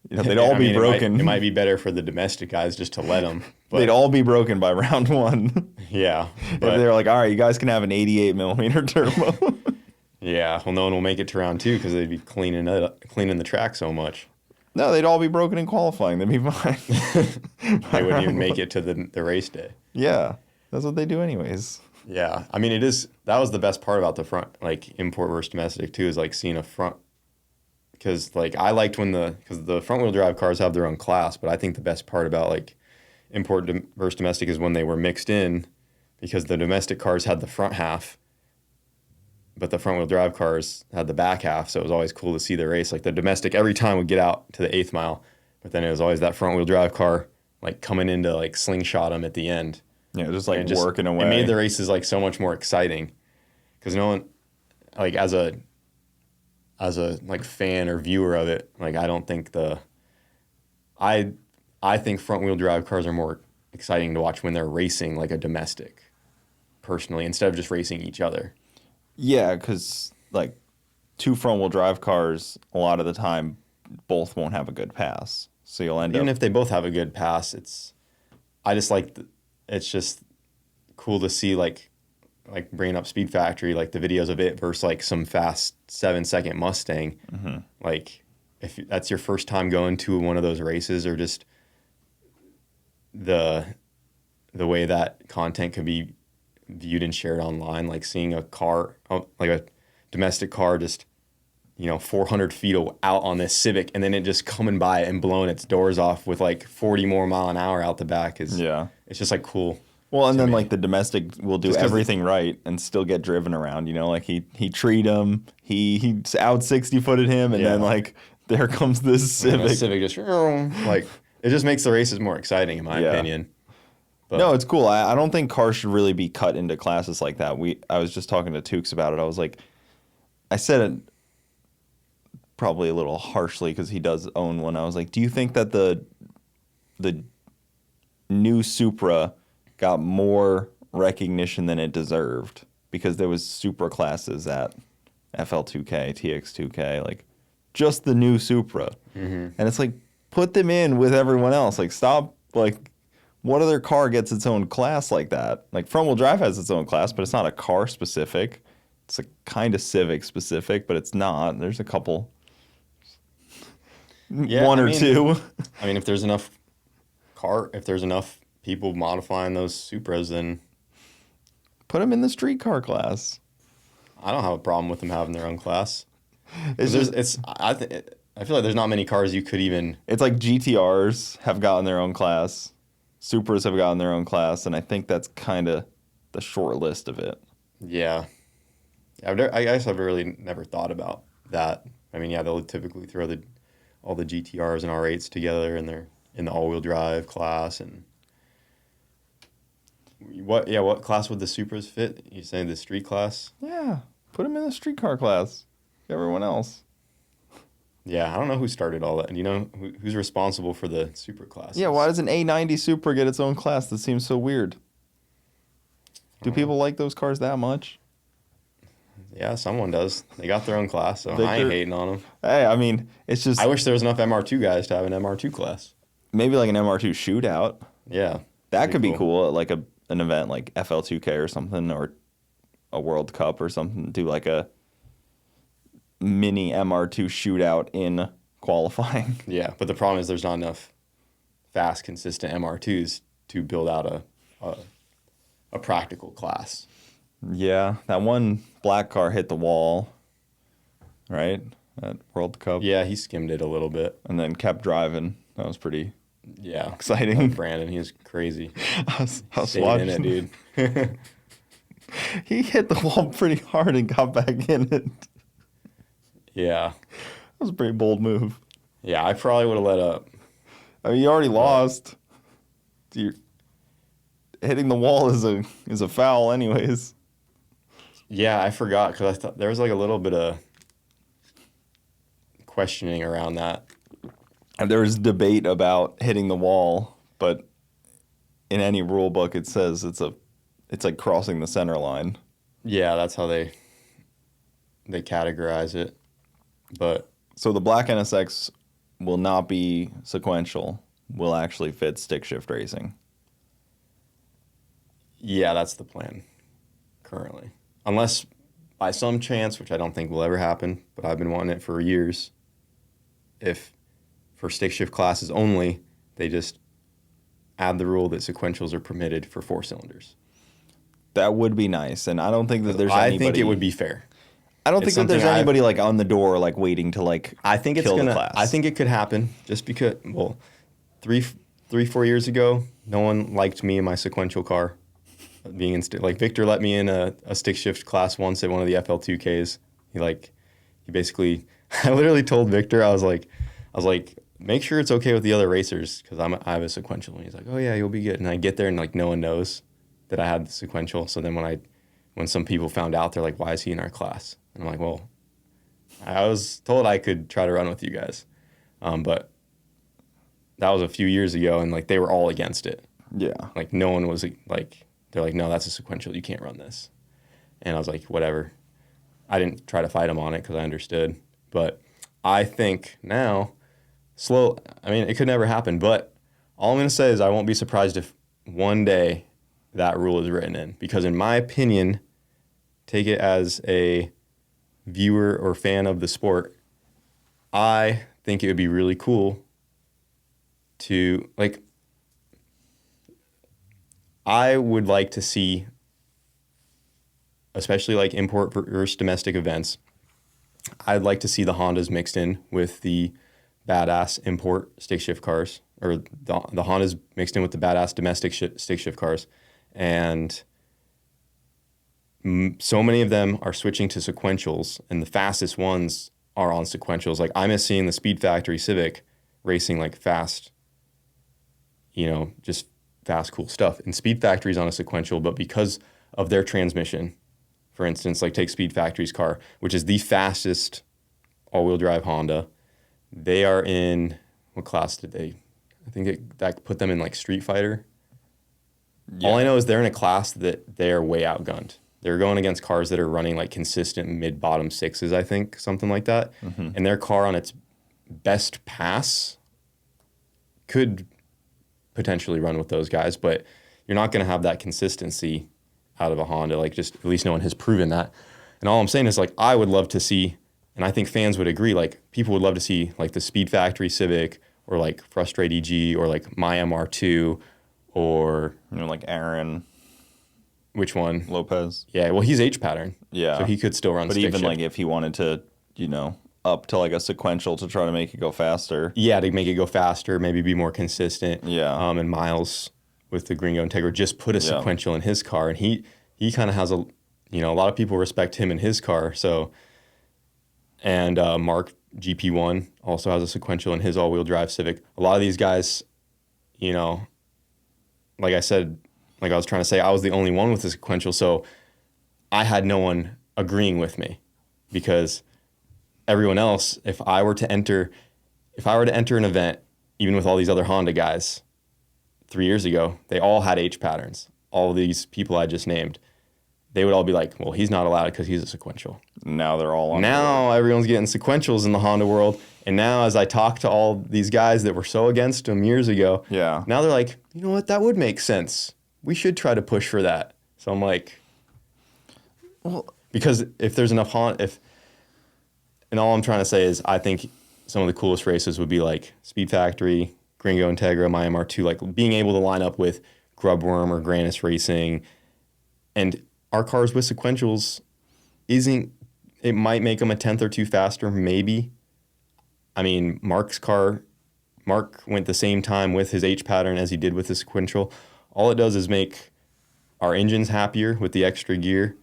They'd all be broken. It might be better for the domestic guys just to let them. They'd all be broken by round one. Yeah, if they're like, all right, you guys can have an 88 millimeter turbo. Yeah, well, no one will make it to round two because they'd be cleaning the track so much. No, they'd all be broken in qualifying. They'd be fine. They wouldn't even make it to the race day. Yeah. That's what they do anyways. Yeah, I mean, that was the best part about the front, like import versus domestic too, is like seeing a front, because like I liked because the front wheel drive cars have their own class, but I think the best part about like versus domestic is when they were mixed in, because the domestic cars had the front half, but the front wheel drive cars had the back half, so it was always cool to see the race. Like the domestic every time would get out to the 8th mile, but then it was always that front wheel drive car like coming in to like slingshot them at the end. Yeah, just like working away. It made the races like so much more exciting, because no one, like as a like fan or viewer of it, like I don't think I think front wheel drive cars are more exciting to watch when they're racing like a domestic, personally, instead of just racing each other. Yeah, because like two front wheel drive cars, a lot of the time, both won't have a good pass, so you'll end up. Even if they both have a good pass, it's just cool to see like bringing up Speed Factory, like the videos of it versus like some fast 7-second Mustang. Mm-hmm. Like if that's your first time going to one of those races, or just the way that content could be viewed and shared online, like seeing a car, like a domestic car, just 400 feet out on this Civic, and then it just coming by and blowing its doors off with like 40 more mile an hour out the back it's just like cool. Well, and then like the domestic will do everything right and still get driven around, like he treat him, he out 60-footed him, and then like there comes this Civic. And Civic just like, it just makes the races more exciting in my opinion. But no, it's cool. I don't think cars should really be cut into classes like that. I was just talking to Tukes about it. I was like, I said it probably a little harshly because he does own one. I was like, do you think that the new Supra got more recognition than it deserved? Because there was Supra classes at FL2K, TX2K, like just the new Supra. Mm-hmm. And it's like, put them in with everyone else. Like, stop, like, what other car gets its own class like that? Like, front-wheel drive has its own class, but it's not a car specific. It's a kind of Civic specific, but it's not. There's a couple, one or two. I mean, if there's enough people modifying those Supras, then put them in the street car class. I don't have a problem with them having their own class. I feel like there's not many cars you could even. It's like GTRs have gotten their own class, Supras have gotten their own class, and I think that's kind of the short list of it. Yeah, I guess I've really never thought about that. I mean, yeah, they'll typically throw all the GTRs and R8s together, and they're in the all-wheel drive class. And what class would the Supras fit? You saying the street class? Yeah, put them in the street car class. Everyone else. Yeah, I don't know who started all that. And who's responsible for the Supra classes? Yeah, why does an A90 Supra get its own class? That seems so weird. Do people like those cars that much? Yeah, someone does. They got their own class, so I ain't hating on them. Hey, I mean, it's just... I wish there was enough MR2 guys to have an MR2 class. Maybe like an MR2 shootout. Yeah. That could be cool at like an event like FL2K or something, or a World Cup or something. Do like a mini MR2 shootout in qualifying. Yeah, but the problem is there's not enough fast, consistent MR2s to build out a practical class. Yeah, that one black car hit the wall, right, at World Cup. Yeah, he skimmed it a little bit. And then kept driving. That was pretty exciting. Brandon, he was crazy. I was watching in it, dude. He hit the wall pretty hard and got back in it. Yeah. That was a pretty bold move. Yeah, I probably would have let up. I mean, you already lost. Hitting the wall is a foul anyways. Yeah, I forgot because I thought there was like a little bit of questioning around that. And there was debate about hitting the wall, but in any rule book it says it's like crossing the center line. Yeah, that's how they categorize it. But so the black NSX will not be sequential, will actually fit stick shift racing. Yeah, that's the plan currently. Unless by some chance, which I don't think will ever happen, but I've been wanting it for years, if for stick shift classes only, they just add the rule that sequentials are permitted for 4 cylinders. That would be nice, and I don't think that there's I anybody. think it would be fair. I don't It's think that there's something anybody like on the door like waiting to like. I think it's kill the gonna. class. I think it could happen just because. Well, 4 years ago, no one liked me in my sequential car. Being in like Victor let me in a stick shift class once at one of the FL2Ks. He basically. I literally told Victor I was like, make sure it's okay with the other racers because I have a sequential. And he's like, oh yeah, you'll be good. And I get there and like no one knows that I had the sequential. So then when some people found out, they're like, why is he in our class? And I'm like, well, I was told I could try to run with you guys. But that was a few years ago and like they were all against it. Yeah. Like no one was like, they're like, no, that's a sequential. You can't run this. And I was like, whatever. I didn't try to fight them on it because I understood. But I think now, it could never happen. But all I'm going to say is I won't be surprised if one day that rule is written in. Because in my opinion, take it as a viewer or fan of the sport, I think it would be really cool to, like, I would like to see, especially like import versus domestic events, I'd like to see the Hondas mixed in with the badass import stick shift cars, or the Hondas mixed in with the badass domestic stick shift cars. And so many of them are switching to sequentials, and the fastest ones are on sequentials. Like I miss seeing the Speed Factory Civic racing like fast, just fast, cool stuff. And Speed Factory's on a sequential, but because of their transmission, for instance, like take Speed Factory's car, which is the fastest all-wheel drive Honda. They are in, what class did they? I think that put them in like Street Fighter. Yeah. All I know is they're in a class that they are way outgunned. They're going against cars that are running like consistent mid-bottom sixes, I think, something like that. Mm-hmm. And their car on its best pass could potentially run with those guys, but you're not going to have that consistency out of a Honda, like just at least no one has proven that. And all I'm saying is like I would love to see, and I think fans would agree, like people would love to see like the Speed Factory Civic or like Frustrate EG or like my MR2 or like Aaron. Which one? Lopez. Yeah, well he's H pattern. Yeah. So he could still run. But stick even shift. like if he wanted to, up to like a sequential to try to make it go faster. Yeah, to make it go faster, maybe be more consistent. Yeah. And Miles with the Gringo Integra just put a sequential in his car, and he kind of has a lot of people respect him in his car. So, and Mark GP1 also has a sequential in his all-wheel drive Civic. A lot of these guys, like I said, like I was trying to say, I was the only one with a sequential, so I had no one agreeing with me because everyone else, if I were to enter an event, even with all these other Honda guys, 3 years ago, they all had H patterns. All of these people I just named, they would all be like, well, he's not allowed because he's a sequential. Now they're all on Now board. Everyone's getting sequentials in the Honda world. And now as I talk to all these guys that were so against them years ago, now they're like, you know what, that would make sense. We should try to push for that. So I'm like, well, because if there's enough Honda, and all I'm trying to say is I think some of the coolest races would be like Speed Factory, Gringo Integra, my MR2, like being able to line up with Grubworm or Granis Racing. And our cars with sequentials it might make them a tenth or two faster, maybe. I mean, Mark went the same time with his H pattern as he did with the sequential. All it does is make our engines happier with the extra gear.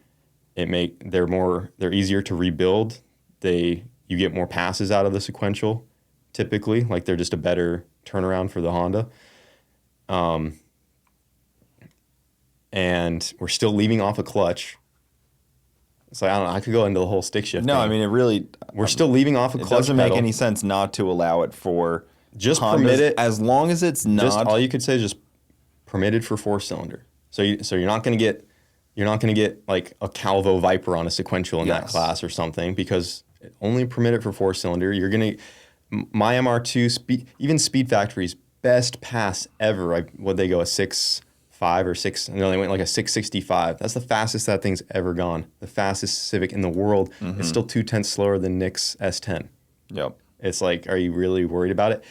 They're easier to rebuild. You get more passes out of the sequential, typically. Like they're just a better turnaround for the Honda. And we're still leaving off a clutch. So I don't know. I could go into the whole stick shift. No, thing. I mean it really. We're still leaving off a clutch. It doesn't make pedal. any sense not to allow it for. Just Hondas, permit it as long as it's not. Just all you could say is just permitted for 4-cylinder. So you're not going to get like a Calvo Viper on a sequential in that class or something because only permitted for 4-cylinder. You're going to my MR2 even Speed Factory's best pass ever. Would they go a 6.5 or 6? No, they went like a 6.65. That's the fastest that thing's ever gone. The fastest Civic in the world. Mm-hmm. It's still 0.2 slower than Nick's S10. Yep. It's like, are you really worried about it?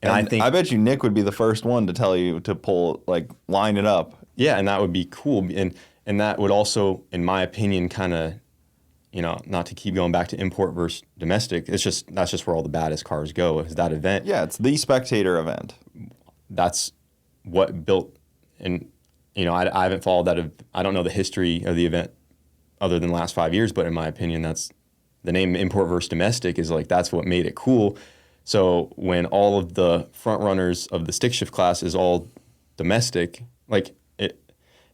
And I bet you Nick would be the first one to tell you to line it up. Yeah, and that would be cool. And And that would also, in my opinion, kind of, not to keep going back to import versus domestic, that's just where all the baddest cars go, is that event. Yeah, it's the spectator event. That's what built, and, I haven't followed that. I don't know the history of the event other than the last 5 years, but in my opinion, that's the name import versus domestic is like, that's what made it cool. So when all of the front runners of the stick shift class is all domestic, like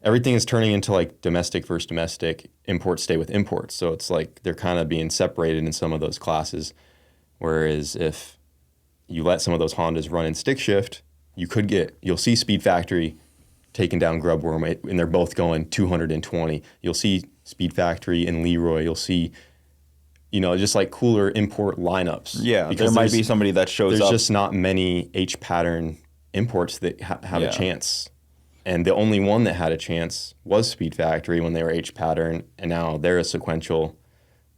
everything is turning into like domestic versus domestic, imports stay with imports. So it's like they're kind of being separated in some of those classes. Whereas if you let some of those Hondas run in stick shift, you'll see Speed Factory taking down Grub Worm, and they're both going 220. You'll see Speed Factory and Leroy. You'll see, just like cooler import lineups. Yeah, there might be somebody that shows up. There's just not many H-pattern imports that have a chance. And the only one that had a chance was Speed Factory when they were H-pattern, and now they're a sequential.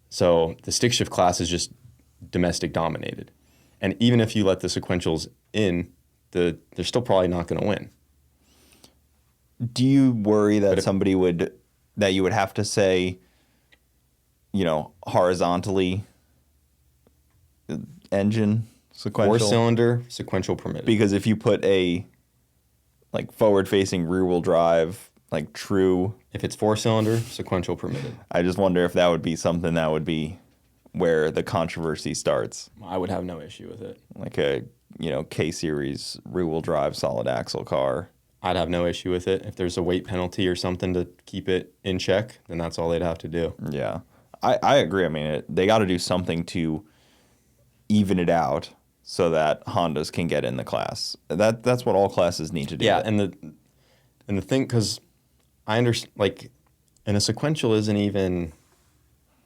So the stick shift class is just domestic dominated. And even if you let the sequentials in, they're still probably not going to win. Do you worry that that you would have to say, horizontally engine sequential? 4-cylinder, sequential permitted. Because if you put a forward-facing rear-wheel drive, true... If it's 4-cylinder, sequential permitted. I just wonder if that would be something that would be where the controversy starts. I would have no issue with it. Like a, K-Series rear-wheel drive solid axle car. I'd have no issue with it. If there's a weight penalty or something to keep it in check, then that's all they'd have to do. Yeah. I agree. I mean, they got to do something to even it out so that Hondas can get in the class. That's what all classes need to do. Yeah, and the thing, because I understand, and a sequential isn't even,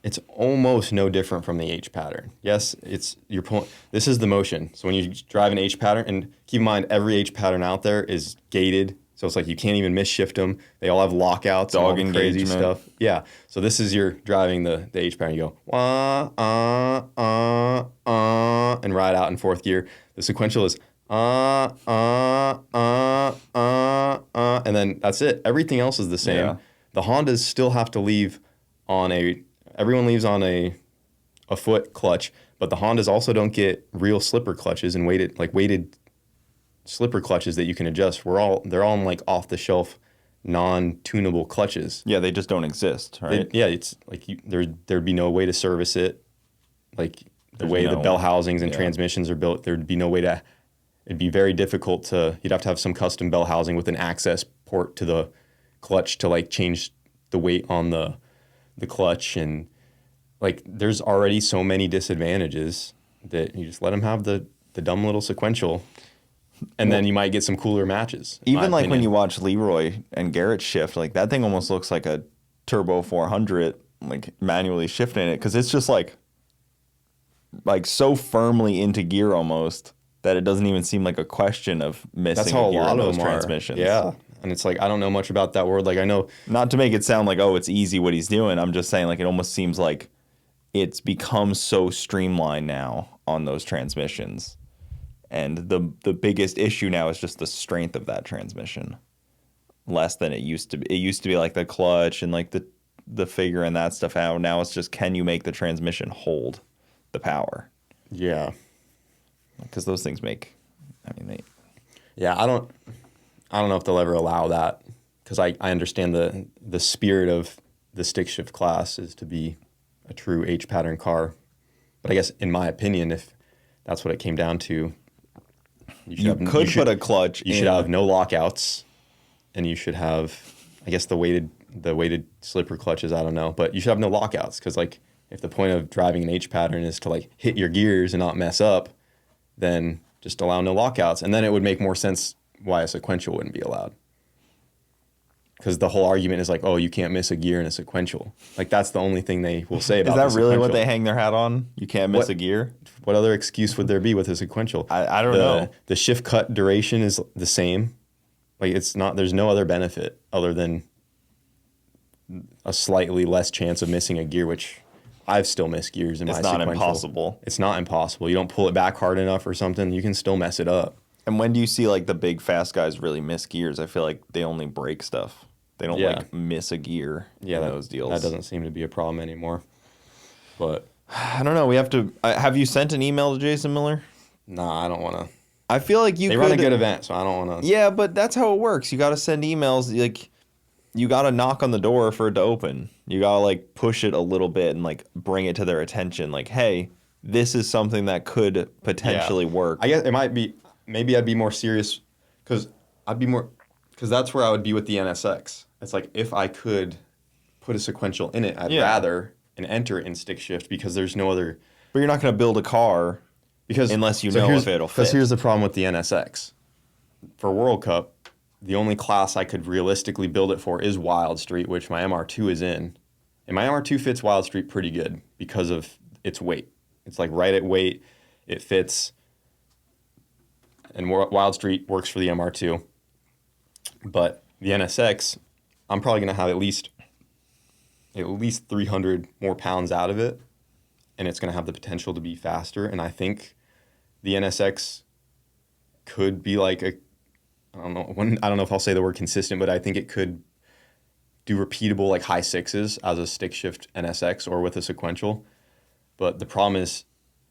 it's almost no different from the H pattern. Yes, this is the motion. So when you drive an H pattern, and keep in mind, every H pattern out there is gated. So it's like you can't even mishift them. They all have lockouts, dog and all crazy engagement stuff. Yeah. So this is your driving the H pattern. You go wah, and ride out in fourth gear. The sequential is and then that's it. Everything else is the same. Yeah. The Hondas still have to leave on everyone leaves on a foot clutch, but the Hondas also don't get real slipper clutches and weighted slipper clutches that you can adjust. They're all on off-the-shelf, non-tunable clutches. Yeah, they just don't exist, right? It's like there'd be no way to service it. Like the way the bell housings and transmissions are built, there'd be no way to. It'd be very difficult to. You'd have to have some custom bell housing with an access port to the clutch to change the weight on the clutch, and there's already so many disadvantages that you just let them have the dumb little sequential. And then you might get some cooler matches. Even when you watch Leroy and Garrett shift, that thing almost looks like a Turbo 400, manually shifting it, because it's just so firmly into gear almost that it doesn't even seem like a question of missing That's how a gear a lot in of those them transmissions. Are. Yeah, and it's I don't know much about that world. I know, not to make it sound like, oh, it's easy what he's doing. I'm just saying it almost seems like it's become so streamlined now on those transmissions. And the biggest issue now is just the strength of that transmission, less than it used to be. It used to be the clutch and the figure and that stuff out. Now it's just, can you make the transmission hold the power? Yeah, because those things Yeah, I don't know if they'll ever allow that, because I understand the spirit of the stick shift class is to be a true H pattern car, but I guess in my opinion, if that's what it came down to. You could put a clutch in. You should have no lockouts, and you should have, I guess, the weighted slipper clutches. I don't know, but you should have no lockouts, because if the point of driving an H pattern is to hit your gears and not mess up, then just allow no lockouts, and then it would make more sense why a sequential wouldn't be allowed. Because the whole argument is oh, you can't miss a gear in a sequential. That's the only thing they will say about. Is that really what they hang their hat on? You can't miss a gear? What other excuse would there be with a sequential? I don't know. The shift cut duration is the same. It's not. There's no other benefit other than a slightly less chance of missing a gear, which I've still missed gears in my sequential. It's not impossible. It's not impossible. You don't pull it back hard enough or something, you can still mess it up. And when do you see the big fast guys really miss gears? I feel like they only break stuff. They don't like miss a gear in those deals. That doesn't seem to be a problem anymore. But I don't know. We have to. Have you sent an email to Jason Miller? Nah, I don't want to. I feel like They run a good event, so I don't want to. Yeah, but that's how it works. You got to send emails. Like, you got to knock on the door for it to open. You got to like push it a little bit and like bring it to their attention. Like, hey, this is something that could potentially work. I guess it might be. Maybe I'd be more serious because that's where I would be with the NSX. It's like if I could put a sequential in it, I'd rather and enter it in stick shift because there's no other. But you're not going to build a car unless you know if it'll fit. Because here's the problem with the NSX. For World Cup, the only class I could realistically build it for is Wild Street, which my MR2 is in. And my MR2 fits Wild Street pretty good because of its weight. It's like right at weight. It fits. And Wild Street works for the MR2. But the NSX, I'm probably going to have at least 300 more pounds out of it, and it's going to have the potential to be faster. And I think the NSX could be like I don't know if I'll say the word consistent, but I think it could do repeatable like high sixes as a stick shift NSX or with a sequential. But the problem is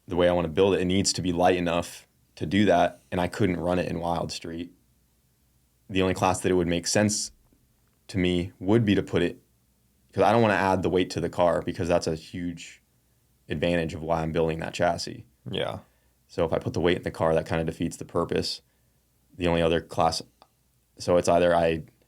the way I want to build it, it needs to be light enough to do that, and I couldn't run it in Wild Street. The only class that it would make sense to me would be to put it, because I don't want to add the weight to the car because that's a huge advantage of why I'm building that chassis. Yeah. So if I put the weight in the car, that kind of defeats the purpose. The only other class, so it's either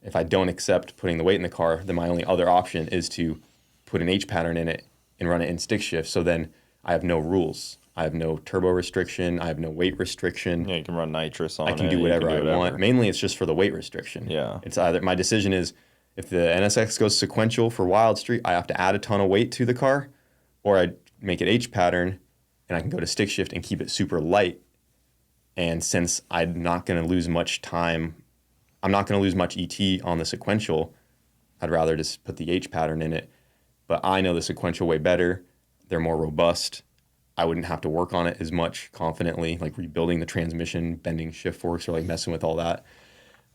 if I don't accept putting the weight in the car, then my only other option is to put an H pattern in it and run it in stick shift. So then I have no rules. I have no turbo restriction. I have no weight restriction. Yeah, you can run nitrous on it. I can do whatever I want. Mainly, it's just for the weight restriction. Yeah. It's either my decision is if the NSX goes sequential for Wild Street, I have to add a ton of weight to the car, or I make it H pattern, and I can go to stick shift and keep it super light. And since I'm not going to lose much time, I'm not going to lose much ET on the sequential, I'd rather just put the H pattern in it. But I know the sequential way better. They're more robust. I wouldn't have to work on it as much confidently, like rebuilding the transmission, bending shift forks, or like messing with all that.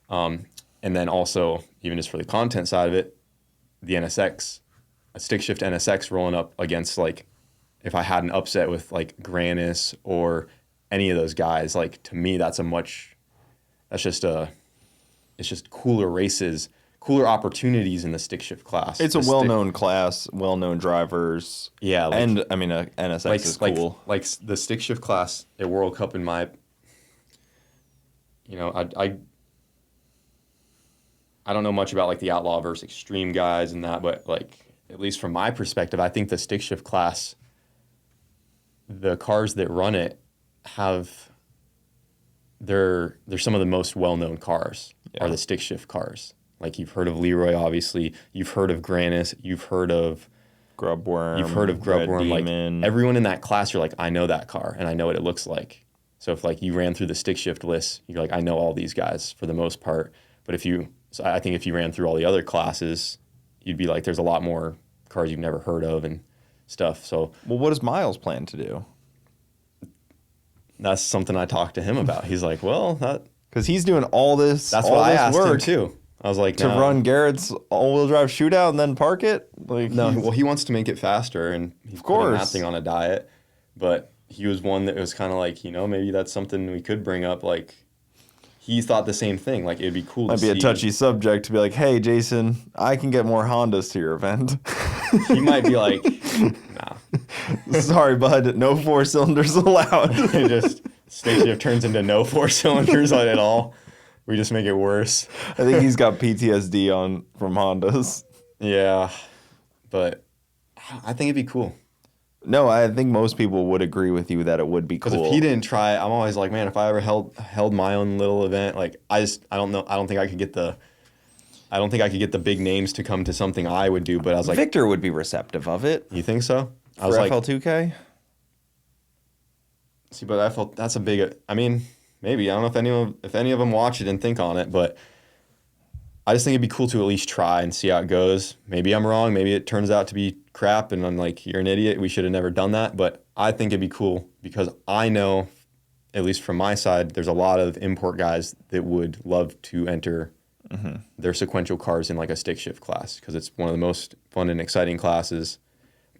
And then also, even just for the content side of it, the NSX, a stick shift NSX rolling up against like, if I had an upset with like Granis or any of those guys, like to me, it's just cooler races, cooler opportunities in the stick shift class. It's a well-known class, well-known drivers. Yeah. Like, and I mean, a NSX is cool. Like the stick shift class at World Cup I don't know much about like the outlaw versus extreme guys and that, but like, at least from my perspective, I think the stick shift class, the cars that run it they're some of the most well-known cars are the stick shift cars. Like you've heard of Leroy, obviously. You've heard of Granis. You've heard of Grubworm. You've heard of Grubworm. Like everyone in that class, you're like, I know that car and I know what it looks like. So if like you ran through the stick shift list, you're like, I know all these guys for the most part. But I think if you ran through all the other classes, you'd be like, there's a lot more cars you've never heard of and stuff. So, well, what does Miles plan to do? That's something I talked to him about. He's like, well, because he's doing all this. That's what I asked him too. I was like, to run Garrett's all-wheel drive shootout and then park it. Like, no, well, he wants to make it faster, and he's putting that thing on a diet. But he was one that was kind of like, maybe that's something we could bring up. Like, he thought the same thing. Like, it'd be cool. Might be a touchy subject to be like, hey, Jason, I can get more Hondas to your event. He might be like, nah. Sorry, bud. No 4 cylinders allowed. It just stick shift turns into no 4 cylinders at all. We just make it worse. I think he's got PTSD from Hondas. Yeah, but I think it'd be cool. No, I think most people would agree with you that it would be cool. Because if he didn't try it, I'm always like, man, if I ever held my own little event, like I don't know, I don't think I could get the big names to come to something I would do. But I was like, Victor would be receptive of it. You think so? I was like, FL2K. See, but I felt that's a big. I mean, maybe I don't know if any of them watch it and think on it, but I just think it'd be cool to at least try and see how it goes. Maybe I'm wrong. Maybe it turns out to be crap, and I'm like, you're an idiot. We should have never done that. But I think it'd be cool because I know, at least from my side, there's a lot of import guys that would love to enter their sequential cars in like a stick shift class because it's one of the most fun and exciting classes.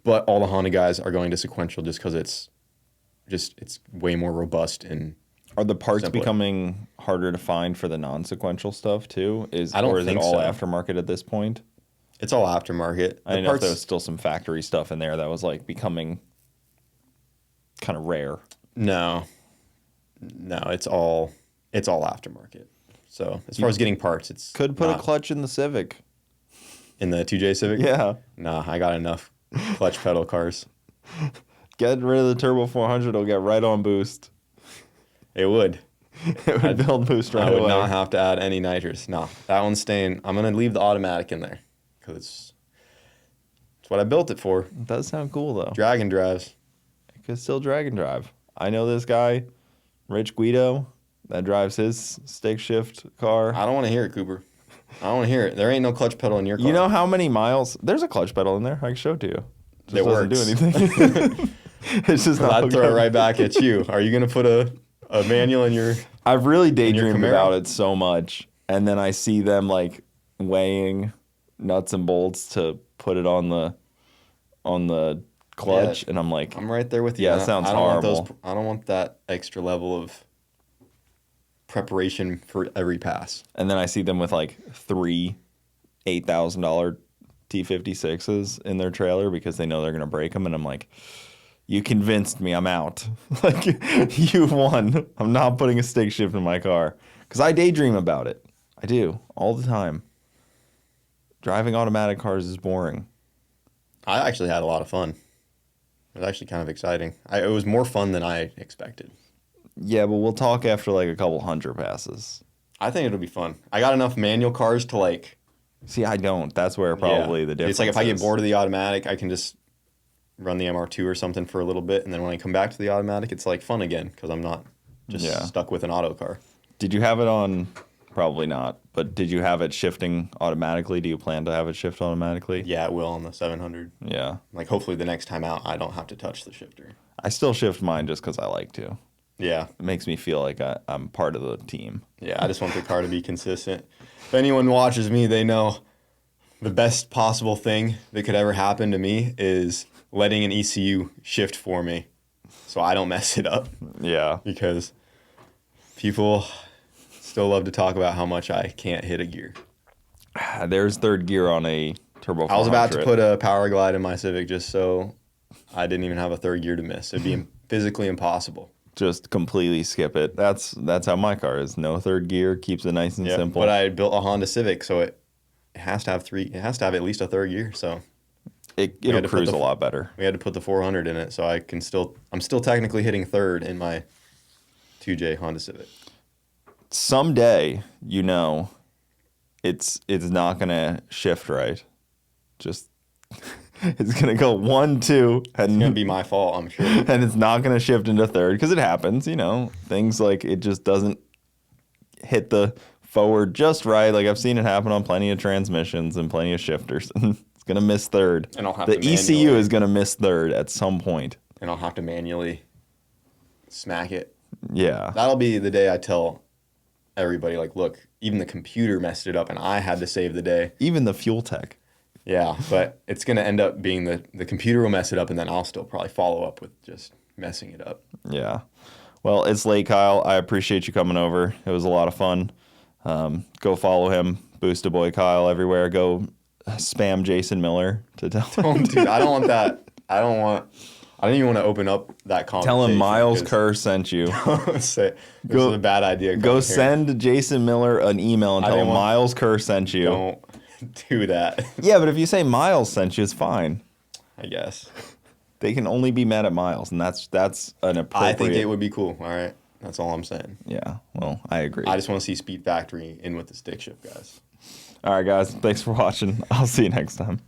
But all the Honda guys are going to sequential just because it's way more robust and Are the parts simpler. becoming harder to find for the non-sequential stuff too? I don't or is think it all so. aftermarket at this point? It's all aftermarket. I didn't know if there was still some factory stuff in there that was like becoming kind of rare. No, it's all aftermarket. So as far as getting parts, it's Could put a not clutch in the Civic. in the 2J Civic. Yeah. Nah, I got enough clutch pedal cars. Get rid of the Turbo 400, it'll get right on boost. It would. It would build boost right I would away. not have to add any nitrous. No, that one's staying. I'm gonna leave the automatic in there because it's what I built it for. It does sound cool though. Drag and drives. It could still drag and drive. I know this guy, Rich Guido, that drives his stick shift car. I don't want to hear it, Cooper. I don't want to hear it. There ain't no clutch pedal in your car. You know how many miles? There's a clutch pedal in there. I can show it to you. Just It doesn't works. do anything. It's just not. I'd throw it right back at you. Are you gonna put a manual in your? I've really daydreamed Camaro? about it so much, and then I see them like weighing nuts and bolts to put it on the clutch, Yeah. and I'm like, I'm right there with you. Yeah, it sounds I don't want horrible. I don't want that extra level of preparation for every pass. and then I see them with like 3 $8,000 T56s in their trailer because they know they're gonna break them, and I'm like, you convinced me, I'm out. Like, you won. I'm not putting a stick shift in my car because I daydream about it. I do all the time. Driving automatic cars is boring. I actually had a lot of fun. It was actually kind of exciting. It was more fun than I expected. Yeah, but we'll talk after like a couple hundred passes. I think it'll be fun. I got enough manual cars to like. See, I don't. That's where probably the difference It's like if I get is. bored of the automatic, I can just run the MR2 or something for a little bit, and then when I come back to the automatic, it's like fun again because I'm not just stuck with an auto car. Did you have it on? Probably not. But did you have it shifting automatically? Do you plan to have it shift automatically? Yeah, it will on the 700. Yeah. Like hopefully the next time out, I don't have to touch the shifter. I still shift mine just because I like to. Yeah, It makes me feel like I'm part of the team. yeah. I just want the car to be consistent. If anyone watches me, they know the best possible thing that could ever happen to me is letting an ECU shift for me, so I don't mess it up. Yeah. Because people still love to talk about how much I can't hit a gear. There's third gear on a Turbo 400. I was about to put a power glide in my Civic just so I didn't even have a third gear to miss. It'd be physically impossible. Just completely skip it. That's how my car is. No third gear, keeps it nice and simple. But I built a Honda Civic, so it has to have three. It has to have at least a third gear. So It'll had to put cruise the- a lot better. we had to put the 400 in it, so I'm still technically hitting third in my 2J Honda Civic. Someday, it's not gonna shift right. Just it's gonna go 1, 2, It's gonna be my fault, I'm sure. and it's not gonna shift into third because it happens. Things like it just doesn't hit the forward just right. Like I've seen it happen on plenty of transmissions and plenty of shifters. It's gonna miss third. And I'll have the to ECU manually- is gonna miss third at some point. And I'll have to manually smack it. Yeah. That'll be the day I tell everybody, like, look, even the computer messed it up, and I had to save the day. Even the fuel tech. Yeah, but it's going to end up being the computer will mess it up, and then I'll still probably follow up with just messing it up. Yeah. Well, it's late, Kyle. I appreciate you coming over. It was a lot of fun. Go follow him, Boosta Boy Kyle everywhere. Go spam Jason Miller to tell him. Dude, I don't want that. I don't even want to open up that conversation. Tell him Miles 'cause- Kerr sent you. Say, this is a bad idea. Go Here. send Jason Miller an email and I tell him didn't want- Miles Kerr sent you. Don't do that, Yeah, but if you say Miles sent you, it's fine. I guess. They can only be mad at Miles, and that's an appropriate. I think it would be cool. All right. That's all I'm saying. Yeah, well, I agree. I just want to see Speed Factory in with the stick shift guys. All right, guys, thanks for watching. I'll see you next time.